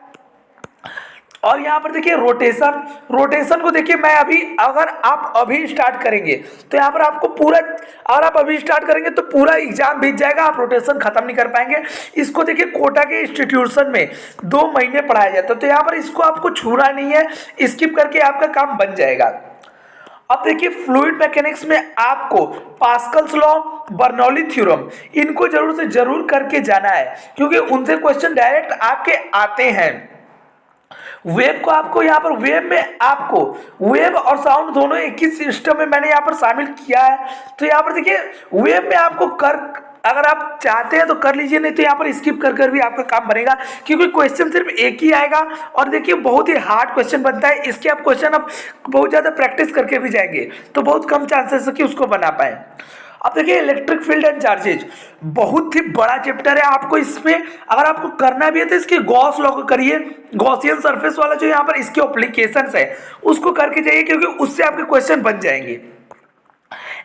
और यहाँ पर देखिए रोटेशन को देखिए, मैं अभी अगर आप अभी स्टार्ट करेंगे तो यहाँ पर आपको पूरा, अगर आप अभी स्टार्ट करेंगे तो पूरा एग्जाम बीत जाएगा, आप रोटेशन खत्म नहीं कर पाएंगे। इसको देखिए कोटा के इंस्टीट्यूशन में 2 महीने पढ़ाया जाता है, तो यहाँ पर इसको आपको छूना नहीं है, स्किप करके आपका काम बन जाएगा। अब देखिए फ्लूइड मैकेनिक्स में आपको पास्कल्स लॉ, बर्नौली थ्योरम, इनको जरूर से जरूर करके जाना है, क्योंकि उनसे क्वेश्चन डायरेक्ट आपके आते हैं। वेब को आपको यहाँ पर, वेब में आपको वेब और साउंड दोनों एक ही सिस्टम में मैंने यहाँ पर शामिल किया है। तो यहाँ पर देखिए वेब में आपको अगर आप चाहते हैं तो कर लीजिए, नहीं तो यहाँ पर स्किप कर भी आपका काम बनेगा, क्योंकि क्वेश्चन सिर्फ एक ही आएगा और देखिए बहुत ही हार्ड क्वेश्चन बनता है। इसके आप क्वेश्चन आप बहुत ज़्यादा प्रैक्टिस करके भी जाएंगे तो बहुत कम चांसेस है कि उसको बना पाए। अब देखिए इलेक्ट्रिक फील्ड एंड चार्जेज बहुत ही बड़ा चैप्टर है, आपको इसमें अगर आपको करना भी है तो इसके गॉस लॉ को करिए, गॉसियन सरफेस वाला जो यहाँ पर इसके एप्लीकेशंस है उसको करके जाइए, क्योंकि उससे आपके क्वेश्चन बन जाएंगे।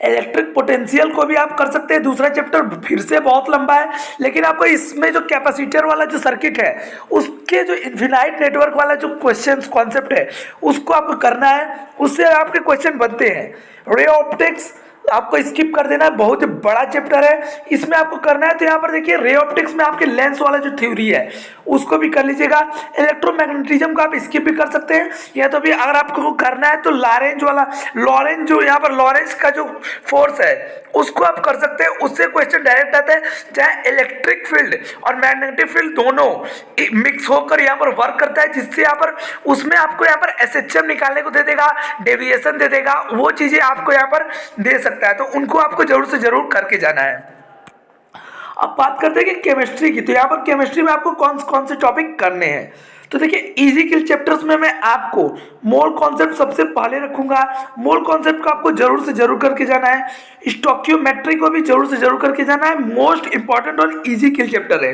इलेक्ट्रिक पोटेंशियल को भी आप कर सकते हैं, दूसरा चैप्टर फिर से बहुत लंबा है, लेकिन आपको इसमें जो कैपेसिटर वाला जो सर्किट है उसके जो इन्फिनाइट नेटवर्क वाला जो क्वेश्चन कॉन्सेप्ट है उसको आपको करना है, उससे आपके क्वेश्चन बनते हैं। रे ऑप्टिक्स आपको स्किप कर देना है, बहुत ही बड़ा चैप्टर है, इसमें आपको करना है। तो यहाँ पर देखिए रे ऑप्टिक्स में आपके लेंस वाला जो थ्योरी है उसको भी कर लीजिएगा। इलेक्ट्रोमैग्नेटिज्म का आप स्किप भी कर सकते हैं, या तो भी अगर आपको करना है तो लॉरेंज जो यहाँ पर लॉरेंज का जो फोर्स है उसको आप कर सकते हैं, उससे क्वेश्चन डायरेक्ट आता है। चाहे इलेक्ट्रिक फील्ड और मैग्नेटिक फील्ड दोनों मिक्स होकर यहाँ पर वर्क करता है, जिससे यहाँ पर उसमें आपको यहाँ पर एसएचएम निकालने को दे देगा, डेविएशन दे देगा, वो चीज़ें आपको यहाँ पर दे सकता है, तो उनको आपको जरूर से जरूर करके जाना है। अब बात करते हैं कि केमिस्ट्री की, तो यहाँ पर केमिस्ट्री में आपको कौन से टॉपिक करने हैं। तो देखिए इजी किल चैप्टर्स में मैं आपको मोल कॉन्सेप्ट सबसे पहले रखूंगा, मोल कॉन्सेप्ट को आपको जरूर से जरूर करके जाना है। स्टोक्योमेट्री को भी जरूर से जरूर करके जाना है, मोस्ट इंपॉर्टेंट और इजी किल चैप्टर है।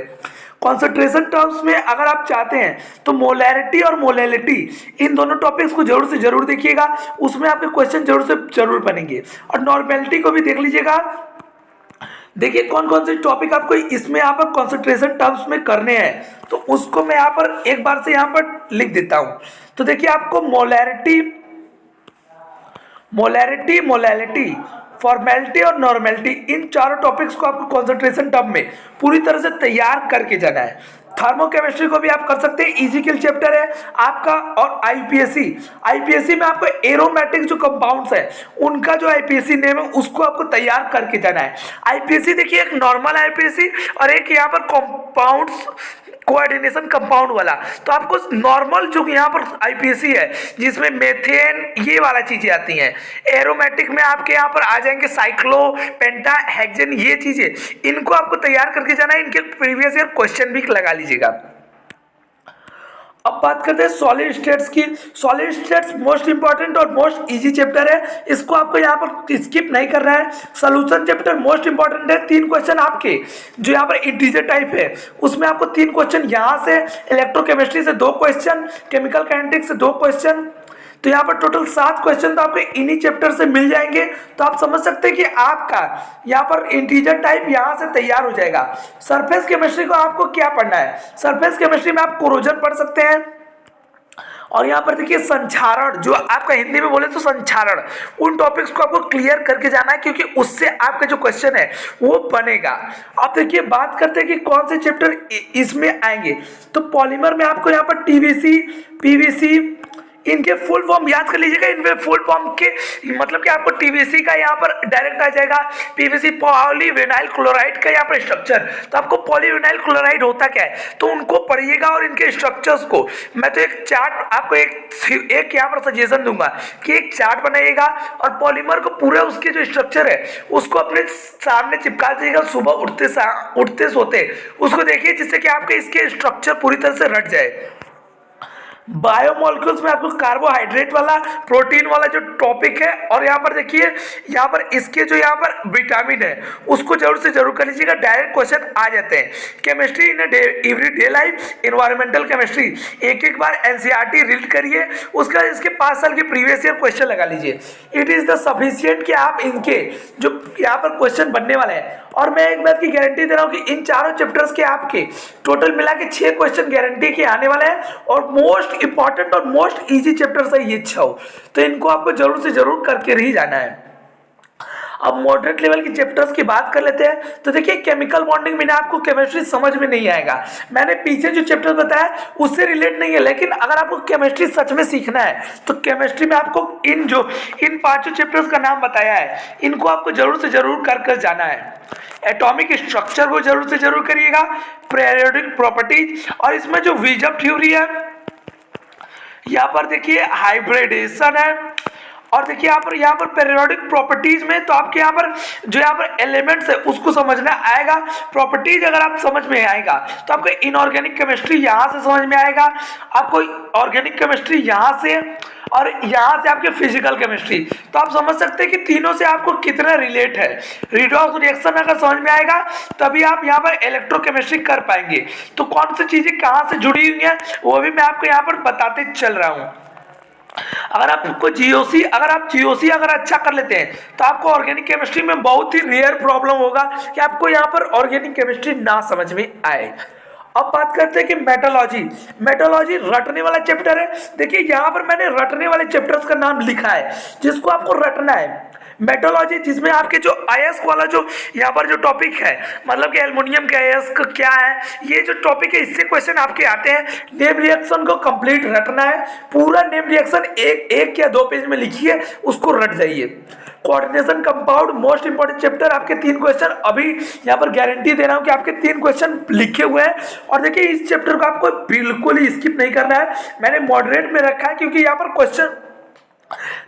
कॉन्सेंट्रेशन टर्म्स में अगर आप चाहते हैं तो मोलैरिटी और मोलैलिटी, इन दोनों टॉपिक्स को जरूर से जरूर देखिएगा, उसमें आपके क्वेश्चन जरूर से जरूर बनेंगे। और नॉर्मेलिटी को भी देख लीजिएगा, देखिए कौन से टॉपिक आपको इसमें यहाँ पर कॉन्सेंट्रेशन टर्म्स में करने हैं, तो उसको मैं यहाँ पर एक बार से यहाँ पर लिख देता हूँ। तो देखिए आपको मोलैलिटी, फॉर्मेलिटी और नॉर्मेलिटी, इन चारों टॉपिक्स को आपको कॉन्सेंट्रेशन टर्म में पूरी तरह से तैयार करके जाना है। थर्मोकेमिस्ट्री को भी आप कर सकते हैं, इजी किल चैप्टर है आपका। और आईपीएससी में आपको एरोमेटिक जो कंपाउंड्स है उनका जो आईपीएससी नेम है उसको आपको तैयार करके जाना है। आईपीएससी देखिए एक नॉर्मल आईपीएससी और एक यहाँ पर कंपाउंड्स कोऑर्डिनेशन कंपाउंड वाला, तो आपको नॉर्मल जो यहाँ पर आईपीएससी है जिसमें मेथेन ये वाला चीजें आती हैं, एरोमेटिक में आपके यहाँ पर आ जाएंगे साइक्लो, पेंटा, हेक्सेन, ये चीजें, इनको आपको तैयार करके जाना है। इनके प्रीवियस ईयर क्वेश्चन भी लगा लीजिएगा। अब बात करते हैं सॉलिड स्टेट्स की। सॉलिड स्टेट्स मोस्ट इंपॉर्टेंट और मोस्ट इजी चैप्टर है, इसको आपको यहाँ पर स्किप नहीं करना है। सॉल्यूशन चैप्टर मोस्ट इंपॉर्टेंट है, 3 क्वेश्चन आपके जो यहाँ पर इंटीजर टाइप है उसमें आपको 3 क्वेश्चन यहाँ से, इलेक्ट्रोकेमिस्ट्री से 2 क्वेश्चन, केमिकल काइनेटिक्स से 2 क्वेश्चन, तो यहाँ पर टोटल 7 क्वेश्चन तो आपको इन्हीं चैप्टर से मिल जाएंगे। तो आप समझ सकते हैं कि आपका यहाँ पर इंटीजर टाइप यहाँ से तैयार हो जाएगा। सरफेस केमिस्ट्री को आपको क्या पढ़ना है, सरफेस केमिस्ट्री में आप कोरोजन पढ़ सकते हैं, और यहाँ पर देखिए संक्षारण, जो आपका हिंदी में बोले तो संक्षारण, उन टॉपिक्स को आपको क्लियर करके जाना है, क्योंकि उससे आपका जो क्वेश्चन है वो बनेगा। अब देखिए बात करते हैं कि कौन से चैप्टर इसमें आएंगे, तो पॉलीमर में आपको यहाँ पर टीवीसी, पीवीसी, इनके फुल फॉर्म याद कर लीजिएगा। इनके फुल फॉर्म के मतलब कि आपको टीवीसी का यहाँ पर डायरेक्ट आ जाएगा, पीवीसी पॉलीविनाइल क्लोराइड का यहाँ पर स्ट्रक्चर, तो आपको पॉलीविनाइल क्लोराइड होता क्या है तो उनको पढ़िएगा, और इनके स्ट्रक्चर्स को मैं तो एक चार्ट आपको एक यहाँ पर सजेशन दूंगा कि एक चार्ट बनाइएगा और पॉलीमर को पूरे उसके जो स्ट्रक्चर है उसको अपने सामने चिपका दीजिएगा, सुबह उठते सोते उसको देखिए, जिससे कि आपके इसके स्ट्रक्चर पूरी तरह से रट जाए। बायोमोलिक्यूल्स में आपको कार्बोहाइड्रेट वाला, प्रोटीन वाला जो टॉपिक है, और यहाँ पर देखिए यहाँ पर इसके जो यहाँ पर विटामिन है उसको जरूर से जरूर कर लीजिएगा, डायरेक्ट क्वेश्चन आ जाते हैं। Chemistry in every day life, environmental chemistry, एक एक बार एनसीईआरटी रीड करिए, उसका इसके 5 साल के प्रीवियस ईयर क्वेश्चन लगा लीजिए। इट इज द सफिशियंट कि आप इनके जो यहाँ पर क्वेश्चन बनने वाले हैं, और मैं एक बात की गारंटी दे रहा हूँ कि इन चारों चैप्टर्स के आपके टोटल मिला के 6 क्वेश्चन गारंटी के आने वाले हैं, और मोस्ट इंपॉर्टेंट और मोस्ट इजी चैप्टर्स है ये 6, तो इनको आपको जरूर से जरूर करके ही जाना है। अब मॉडरेट लेवल की चैप्टर्स की बात कर लेते हैं। तो देखिए केमिकल बॉन्डिंग बिना आपको केमिस्ट्री समझ में नहीं आएगा, मैंने पीछे जो चैप्टर बताया उससे रिलेट नहीं है, लेकिन अगर आपको केमिस्ट्री सच में सीखना है तो केमिस्ट्री में आपको इन 5 चैप्टर्स का नाम बताया है, इनको आपको जरूर से जरूर कर जाना है। एटॉमिक स्ट्रक्चर को जरूर से जरूर करिएगा, पीरियोडिक प्रॉपर्टीज, और इसमें जो वीजअप थ्योरी है, यहाँ पर देखिए हाइब्रिडेशन है, और देखिए यहाँ पर पेरियोडिक प्रॉपर्टीज में तो आपके यहाँ पर जो यहाँ पर एलिमेंट्स है उसको समझना आएगा। प्रॉपर्टीज अगर आप समझ में आएगा तो आपको इनऑर्गेनिक केमिस्ट्री यहाँ से समझ में आएगा, आपको ऑर्गेनिक केमिस्ट्री यहाँ से, और यहाँ से आपके फिजिकल केमिस्ट्री, तो आप समझ सकते हैं कि तीनों से आपको कितना रिलेट है। रिडॉक्स रिएक्शन अगर समझ में आएगा तभी आप यहाँ पर इलेक्ट्रोकेमिस्ट्री कर पाएंगे। तो कौन सी चीजें कहाँ से जुड़ी हुई हैं वो भी मैं आपको यहाँ पर बताते चल रहा हूँ। अगर आप जीओसी अगर अच्छा कर लेते हैं तो आपको ऑर्गेनिक केमिस्ट्री में बहुत ही रेयर प्रॉब्लम होगा कि आपको यहाँ पर ऑर्गेनिक केमिस्ट्री ना समझ में आए। अब बात करते हैं कि मेटोलॉजी रटने वाला चैप्टर है। देखिए यहाँ पर मैंने रटने वाले चैप्टर्स का नाम लिखा है जिसको आपको रटना है। मेटोलॉजी जिसमें आपके जो अयस्क वाला जो यहाँ पर जो टॉपिक है, मतलब कि एल्युमिनियम का अयस्क क्या है, ये जो टॉपिक है इससे क्वेश्चन आपके आते हैं। नेम रिएक्शन को कंप्लीट रटना है, पूरा नेम रिएक्शन एक या 2 पेज में लिखिए, उसको रट जाइए। Coordination compound most important chapter, आपके 3 क्वेश्चन अभी यहाँ पर गारंटी दे रहा हूँ कि आपके 3 क्वेश्चन लिखे हुए हैं। और देखिए इस चैप्टर को आपको बिल्कुल ही स्किप नहीं करना है, मैंने मॉडरेट में रखा है क्योंकि यहाँ पर क्वेश्चन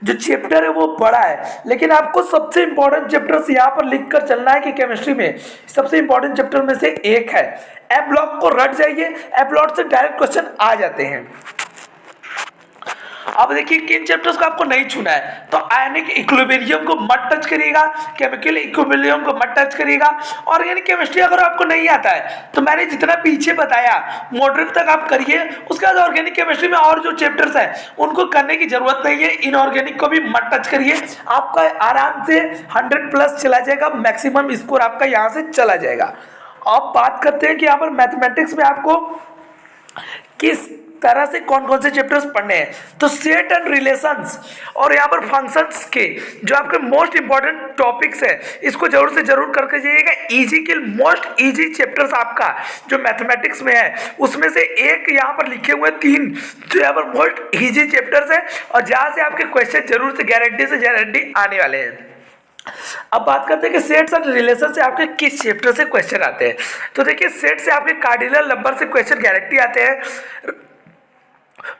जो चैप्टर है वो बड़ा है, लेकिन आपको सबसे इंपॉर्टेंट चैप्टर्स यहाँ पर लिख कर चलना है कि केमिस्ट्री में सबसे इंपॉर्टेंट चैप्टर में से एक है। एफ ब्लॉक को रट जाइए, एफ ब्लॉक से डायरेक्ट क्वेश्चन आ जाते हैं। अब देखिए किन चैप्टर्स को आपको नहीं छूना है, तो आयनिक इक्विलिब्रियम को मत टच करिएगा, केमिकल इक्विलिब्रियम को मत टच करिएगा। ऑर्गेनिक केमिस्ट्री अगर आपको नहीं आता है तो मैंने जितना पीछे बताया मॉडरेट तक आप करिए, उसके बाद ऑर्गेनिक केमिस्ट्री में और जो चैप्टर्स है उनको करने की जरूरत नहीं है। इनऑर्गेनिक को भी मत टच करिए, आपका आराम से 100+ चला जाएगा, मैक्सिमम स्कोर आपका यहाँ से चला जाएगा। अब बात करते हैं कि यहाँ पर मैथमेटिक्स में आपको किस तरह से कौन कौन से चैप्टर्स पढ़ने हैं। तो सेट एंड रिलेशंस और यहाँ पर फंक्शंस के जो आपके मोस्ट इंपॉर्टेंट टॉपिक्स है इसको जरूर से जरूर करके जाइएगा। इजी के मोस्ट इजी चैप्टर्स आपका जो मैथमेटिक्स में है उसमें से एक यहाँ पर लिखे हुए 3 जो यहाँ पर मोस्ट इजी चैप्टर्स है, और जहाँ से आपके क्वेश्चन जरूर से गारंटी आने वाले हैं। अब बात करते हैं कि सेट्स एंड रिलेशन से आपके किस चैप्टर से क्वेश्चन आते हैं। तो देखिए सेट से आपके कार्डिनल नंबर से क्वेश्चन गारंटी आते हैं।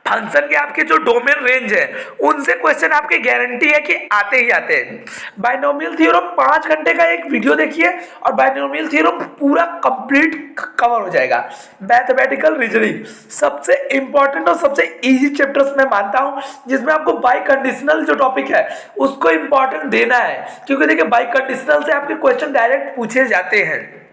फंक्शन के आपके जो डोमेन रेंज है उनसे क्वेश्चन आपकी गारंटी है कि आते ही आते हैं। बाइनोमियल थ्योरम 5 घंटे का एक वीडियो देखिए और बाइनोमियल थ्योरम पूरा कंप्लीट कवर हो जाएगा। मैथमेटिकल रीजनिंग सबसे इंपॉर्टेंट और सबसे इजी चैप्टर्स मैं मानता हूं, जिसमें आपको बाई कंडीशनल जो टॉपिक है उसको इंपॉर्टेंट देना है, क्योंकि देखिए बाई कंडीशनल से आपके क्वेश्चन डायरेक्ट पूछे जाते हैं।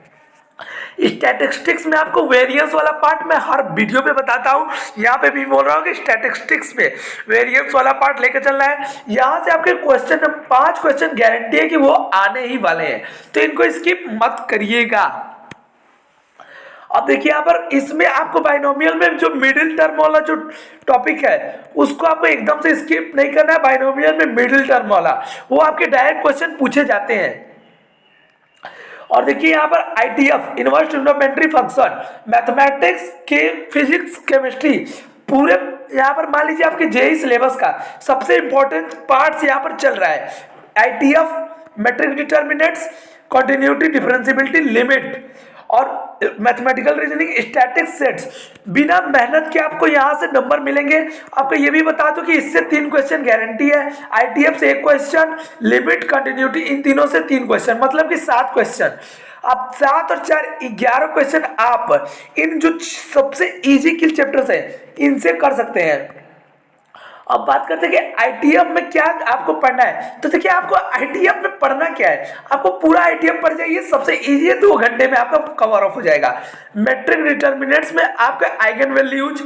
स्टैटिस्टिक्स में आपको वेरिएंस वाला पार्ट मैं हर वीडियो पे बताता हूँ, यहाँ पे भी बोल रहा हूँ कि स्टैटिस्टिक्स में वेरिएंस वाला पार्ट लेकर चलना है। यहाँ से आपके क्वेश्चन 5 क्वेश्चन गारंटी है कि वो आने ही वाले हैं, तो इनको स्किप मत करिएगा। अब देखिए यहाँ पर इसमें आपको बाइनोमियल में जो मिडिल टर्म वाला जो टॉपिक है उसको आपको एकदम से स्किप नहीं करना है। बाइनोमियल में मिडिल टर्म वाला वो आपके डायरेक्ट क्वेश्चन पूछे जाते हैं। और देखिए यहाँ पर ITF inverse trigonometry function mathematics के फिजिक्स केमिस्ट्री पूरे यहाँ पर मान लीजिए आपके जेईई सिलेबस का सबसे इंपॉर्टेंट पार्ट्स यहाँ पर चल रहा है। ITF matrix determinants, continuity, differentiability, limit और मैथमेटिकल रीजनिंग, स्टैटिक सेट्स। बिना मेहनत के आपको यहाँ से नंबर मिलेंगे। आपको ये भी बता दूं कि इससे 3 क्वेश्चन गारंटी है। आईटीएफ से 1 क्वेश्चन, लिमिट, कंटिन्यूटी इन तीनों से 3 क्वेश्चन, मतलब कि 7 क्वेश्चन। आप 7 और 4 11 क्वेश्चन आप इन जो सबसे इजी किल चैप्टर्स है इनसे कर सकते हैं। अब बात करते हैं कि आईटीएफ में क्या आपको पढ़ना है। तो देखिए आपको आईटीएफ में पढ़ना क्या है, आपको पूरा आईटीएफ पढ़ जाइए, सबसे इजी है, 2 घंटे में आपका कवर ऑफ हो जाएगा। मैट्रिक डिटर्मिनेंट्स में आपका आइगन वैल्यूज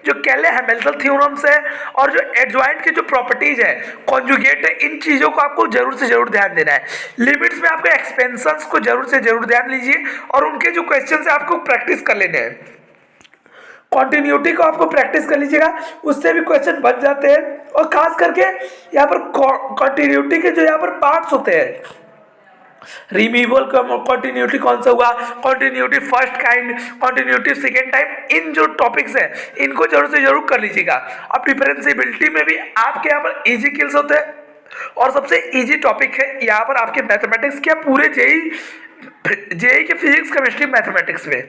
जो केले हैमिल्टन थ्योरम्स है और जो एडजॉइंट की जो प्रॉपर्टीज है, कॉन्जुगेट है, इन चीजों को आपको जरूर से जरूर ध्यान देना है। लिमिट्स में आपके एक्सपेंशंस को जरूर से जरूर ध्यान लीजिए और उनके जो क्वेश्चन है आपको प्रैक्टिस कर लेने हैं। कॉन्टिन्यूटी को आपको प्रैक्टिस कर लीजिएगा, उससे भी क्वेश्चन बन जाते हैं। और खास करके यहाँ पर कॉन्टिन्यूटी के जो यहाँ पर पार्ट्स होते हैं, रिमूवल कॉन्टिन्यूटी कौन सा हुआ, continuity first kind, continuity second type, इन जो टॉपिक्स हैं इनको जरूर से जरूर कर लीजिएगा। अब डिफरेंशिएबिलिटी में भी आपके यहाँ पर इजी किल्स होते हैं और सबसे इजी टॉपिक है यहाँ पर आपके मैथमेटिक्स के, पूरे जेई के फिजिक्स केमिस्ट्री मैथमेटिक्स में।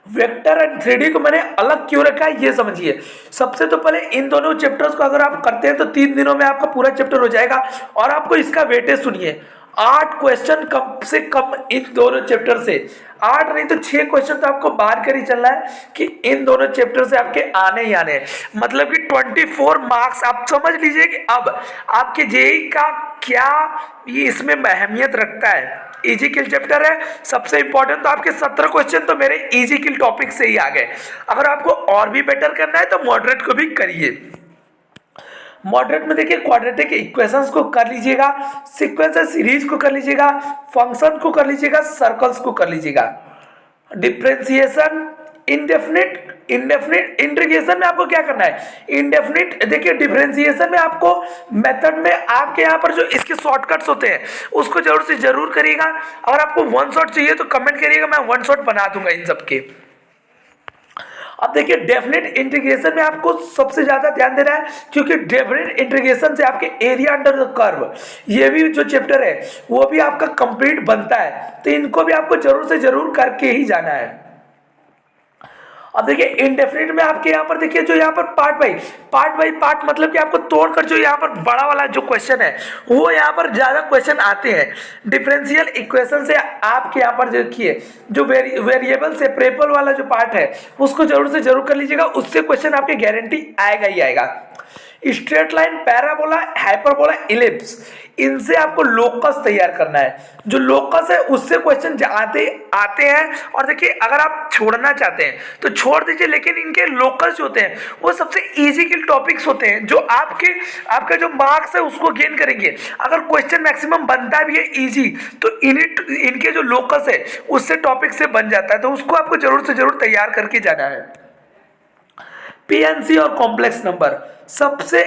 वेक्टर एंड 3D को मैंने अलग क्यों रखा है ये समझिए। सबसे तो पहले इन दोनों चैप्टर्स को अगर आप करते हैं तो 3 दिनों में आपका पूरा चैप्टर हो जाएगा। और आपको इसका वेटेज सुनिए, 8 क्वेश्चन कम से कम इन दोनों चैप्टर से, 8 नहीं तो 6 क्वेश्चन तो आपको बाहर कर ही चलना है कि इन दोनों चैप्टर से आपके आने ही आने हैं। मतलब कि 24 मार्क्स आप समझ लीजिए कि अब आपके जेई का क्या ये इसमें अहमियत रखता है। इजी किल चैप्टर है, सबसे इंपॉर्टेंट तो आपके 17 क्वेश्चन तो मेरे इजी किल टॉपिक से ही आ गए। अगर आपको और भी बेटर करना है तो मॉडरेट को भी करिए। मॉडरेट में देखिए क्वाड्रेटिक इक्वेशंस को कर लीजिएगा, सीक्वेंस सीरीज को कर लीजिएगा, फंक्शन को कर लीजिएगा, सर्कल्स को कर लीजिएगा। डिफरेंशिएशन, इंडेफिनिट इंटीग्रेशन में आपको क्या करना है, इंडेफिनिट देखिए डिफरेंशिएशन में आपको मेथड में आपके यहाँ पर जो इसके शॉर्टकट्स होते हैं उसको जरूर से जरूर करिएगा। अगर आपको वन शॉट चाहिए तो कमेंट करिएगा, मैं वन शॉट बना दूंगा इन सबके। अब देखिए डेफिनेट इंटीग्रेशन में आपको सबसे ज्यादा ध्यान देना है क्योंकि डेफिनेट इंटीग्रेशन से आपके एरिया अंडर द कर्व ये भी जो चैप्टर है वो भी आपका कंप्लीट बनता है, तो इनको भी आपको जरूर से जरूर करके ही जाना है। अब देखिए इंडेफिनिट में आपके यहाँ पर देखिए जो यहाँ पर पार्ट बाई पार्ट मतलब कि आपको तोड़कर जो यहाँ पर बड़ा वाला जो क्वेश्चन है वो यहाँ पर ज्यादा क्वेश्चन आते हैं। डिफरेंशियल इक्वेशन से आपके यहाँ पर देखिए जो वेरिएबल सेपरेबल वाला जो पार्ट है उसको जरूर से जरूर कर लीजिएगा, उससे क्वेश्चन आपके गारंटी आएगा ही आएगा। Straight line, parabola, hyperbola, ellipse, इनसे आपको लोकस तैयार करना है। जो लोकस है उससे क्वेश्चन आते हैं। और देखिए अगर आप छोड़ना चाहते हैं तो छोड़ दीजिए, लेकिन इनके लोकस जो होते हैं वो सबसे इजी के टॉपिक्स होते हैं जो आपका जो मार्क्स है उसको गेन करेंगे। अगर क्वेश्चन मैक्सिमम बनता भी है इजी तो इनके जो लोकस है उससे टॉपिक से बन जाता है, तो उसको आपको जरूर से जरूर तैयार करके जाना है। पीएनसी और कॉम्प्लेक्स नंबर, सबसे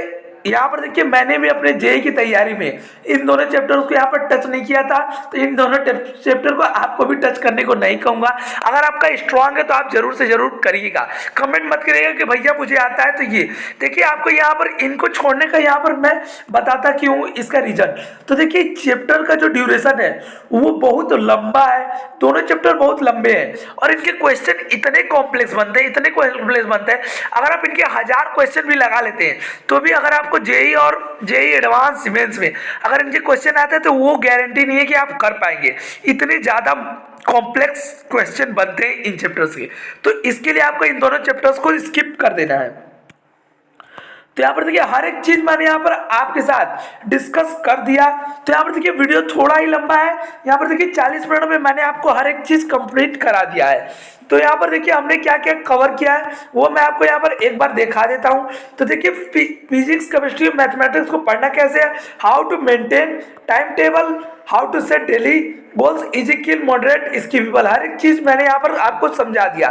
यहाँ पर देखिए मैंने भी अपने जेई की तैयारी में इन दोनों चैप्टर्स को यहाँ पर टच नहीं किया था, तो इन दोनों चैप्टर को आपको भी टच करने को नहीं कहूँगा। अगर आपका स्ट्रांग है तो आप जरूर से जरूर करिएगा, कमेंट मत करिएगा कि भैया मुझे आता है। तो ये देखिए आपको यहाँ पर इनको छोड़ने का यहाँ पर मैं बताता क्यों इसका रीजन। तो देखिए चैप्टर का जो ड्यूरेशन है वो बहुत लंबा है, दोनों चैप्टर बहुत लंबे हैं और इनके क्वेश्चन इतने कॉम्प्लेक्स बनते हैं। अगर आप इनके 1000 क्वेश्चन भी लगा लेते हैं तो भी अगर आपको जेई और जेई एडवांस मेंस में अगर इनके क्वेश्चन आते हैं तो वो गारंटी नहीं है कि आप कर पाएंगे, इतने ज्यादा कॉम्प्लेक्स क्वेश्चन बनते हैं इन चैप्टर्स के। तो इसके लिए आपको इन दोनों चैप्टर्स को स्किप कर देना है। तो यहाँ पर देखिए हर एक चीज मैंने यहाँ पर आपके साथ डिस्कस कर दिया। तो यहाँ पर देखिए वीडियो थोड़ा ही लंबा है, यहाँ पर देखिए 40 मिनट में मैंने आपको हर एक चीज कंप्लीट करा दिया है। तो यहाँ पर देखिए हमने क्या क्या कवर किया है वो मैं आपको यहाँ पर एक बार दिखा देता हूँ। तो देखिए फिजिक्स केमिस्ट्री मैथमेटिक्स को पढ़ना कैसे है, how to maintain time table, how to set daily goals, easy kill, moderate, skippable, हर एक चीज मैंने यहाँ पर आपको समझा दिया।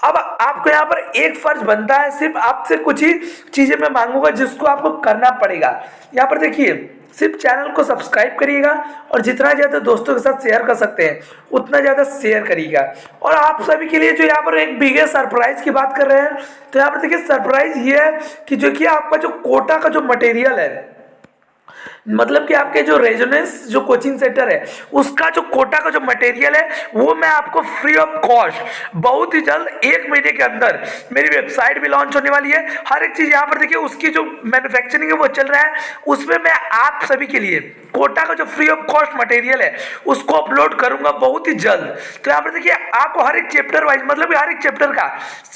अब आपको यहाँ पर एक फर्ज बनता है, सिर्फ आपसे कुछ ही चीजें मैं मांगूंगा जिसको आपको करना पड़ेगा। यहाँ पर देखिए सिर्फ चैनल को सब्सक्राइब करिएगा और जितना ज़्यादा दोस्तों के साथ शेयर कर सकते हैं उतना ज़्यादा शेयर करिएगा। और आप सभी के लिए जो यहाँ पर एक बिगेस्ट सरप्राइज की बात कर रहे हैं, तो यहाँ पर देखिए सरप्राइज ये है कि जो कि आपका जो कोटा का जो मटेरियल है मतलब कि आपके जो रेजोनेंस जो कोचिंग सेंटर है उसका जो कोटा का जो मटेरियल है वो मैं आपको फ्री ऑफ कॉस्ट बहुत ही जल्द 1 महीने के अंदर, मेरी वेबसाइट भी लॉन्च होने वाली है, हर एक चीज़ यहाँ पर देखिए, उसकी जो मैन्युफैक्चरिंग है वो चल रहा है, उसमें मैं आप सभी के लिए कोटा का जो फ्री ऑफ कॉस्ट मटेरियल है उसको अपलोड करूंगा बहुत ही जल्द। तो यहाँ पर देखिए आपको हर एक चैप्टर वाइज, मतलब कि हर एक चैप्टर का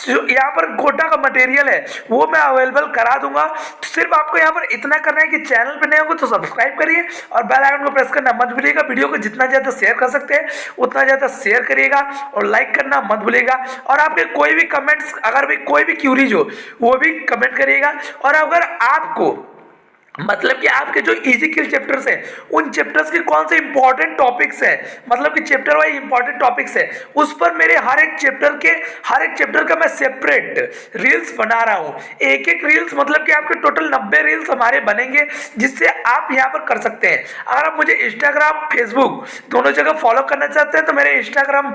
जो यहाँ पर कोटा का मटेरियल है वो मैं अवेलेबल करा दूंगा। तो सिर्फ आपको यहाँ पर इतना करना है कि चैनल पे नए होंगे तो सब्सक्राइब करिए और बेल आइकन को प्रेस करना मत भूलिएगा। वीडियो को जितना ज़्यादा शेयर कर सकते हैं उतना ज़्यादा शेयर करिएगा और लाइक करना मत भूलिएगा। और आपके कोई भी कमेंट्स, अगर भी कोई भी क्यूरीज हो वो भी कमेंट करिएगा। और अगर आपको मतलब कि आपके जो इजी किल चैप्टर्स हैं उन चैप्टर्स के कौन से इंपॉर्टेंट टॉपिक्स हैं, मतलब कि चैप्टर वाइज इंपॉर्टेंट टॉपिक्स है, उस पर मेरे हर एक चैप्टर का मैं सेपरेट रील्स बना रहा हूँ। एक एक रील्स मतलब कि आपके टोटल 90 रील्स हमारे बनेंगे जिससे आप यहाँ पर कर सकते हैं। अगर आप मुझे इंस्टाग्राम फेसबुक दोनों जगह फॉलो करना चाहते हैं तो मेरे इंस्टाग्राम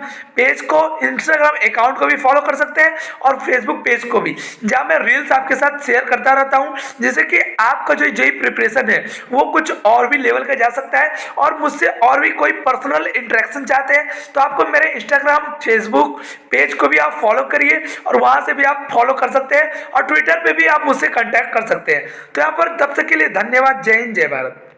अकाउंट को भी फॉलो कर सकते हैं और फेसबुक पेज को भी, जहाँ मैं रील्स आपके साथ शेयर करता रहता हूँ जिससे कि आपका जो प्रिपरेशन है वो कुछ और भी लेवल का जा सकता है। और मुझसे और भी कोई पर्सनल इंटरेक्शन चाहते हैं तो आपको मेरे इंस्टाग्राम फेसबुक पेज को भी आप फॉलो करिए और वहां से भी आप फॉलो कर सकते हैं और ट्विटर पे भी आप मुझसे कांटेक्ट कर सकते हैं। तो यहाँ पर तब तक के लिए धन्यवाद। जय हिंद, जय भारत।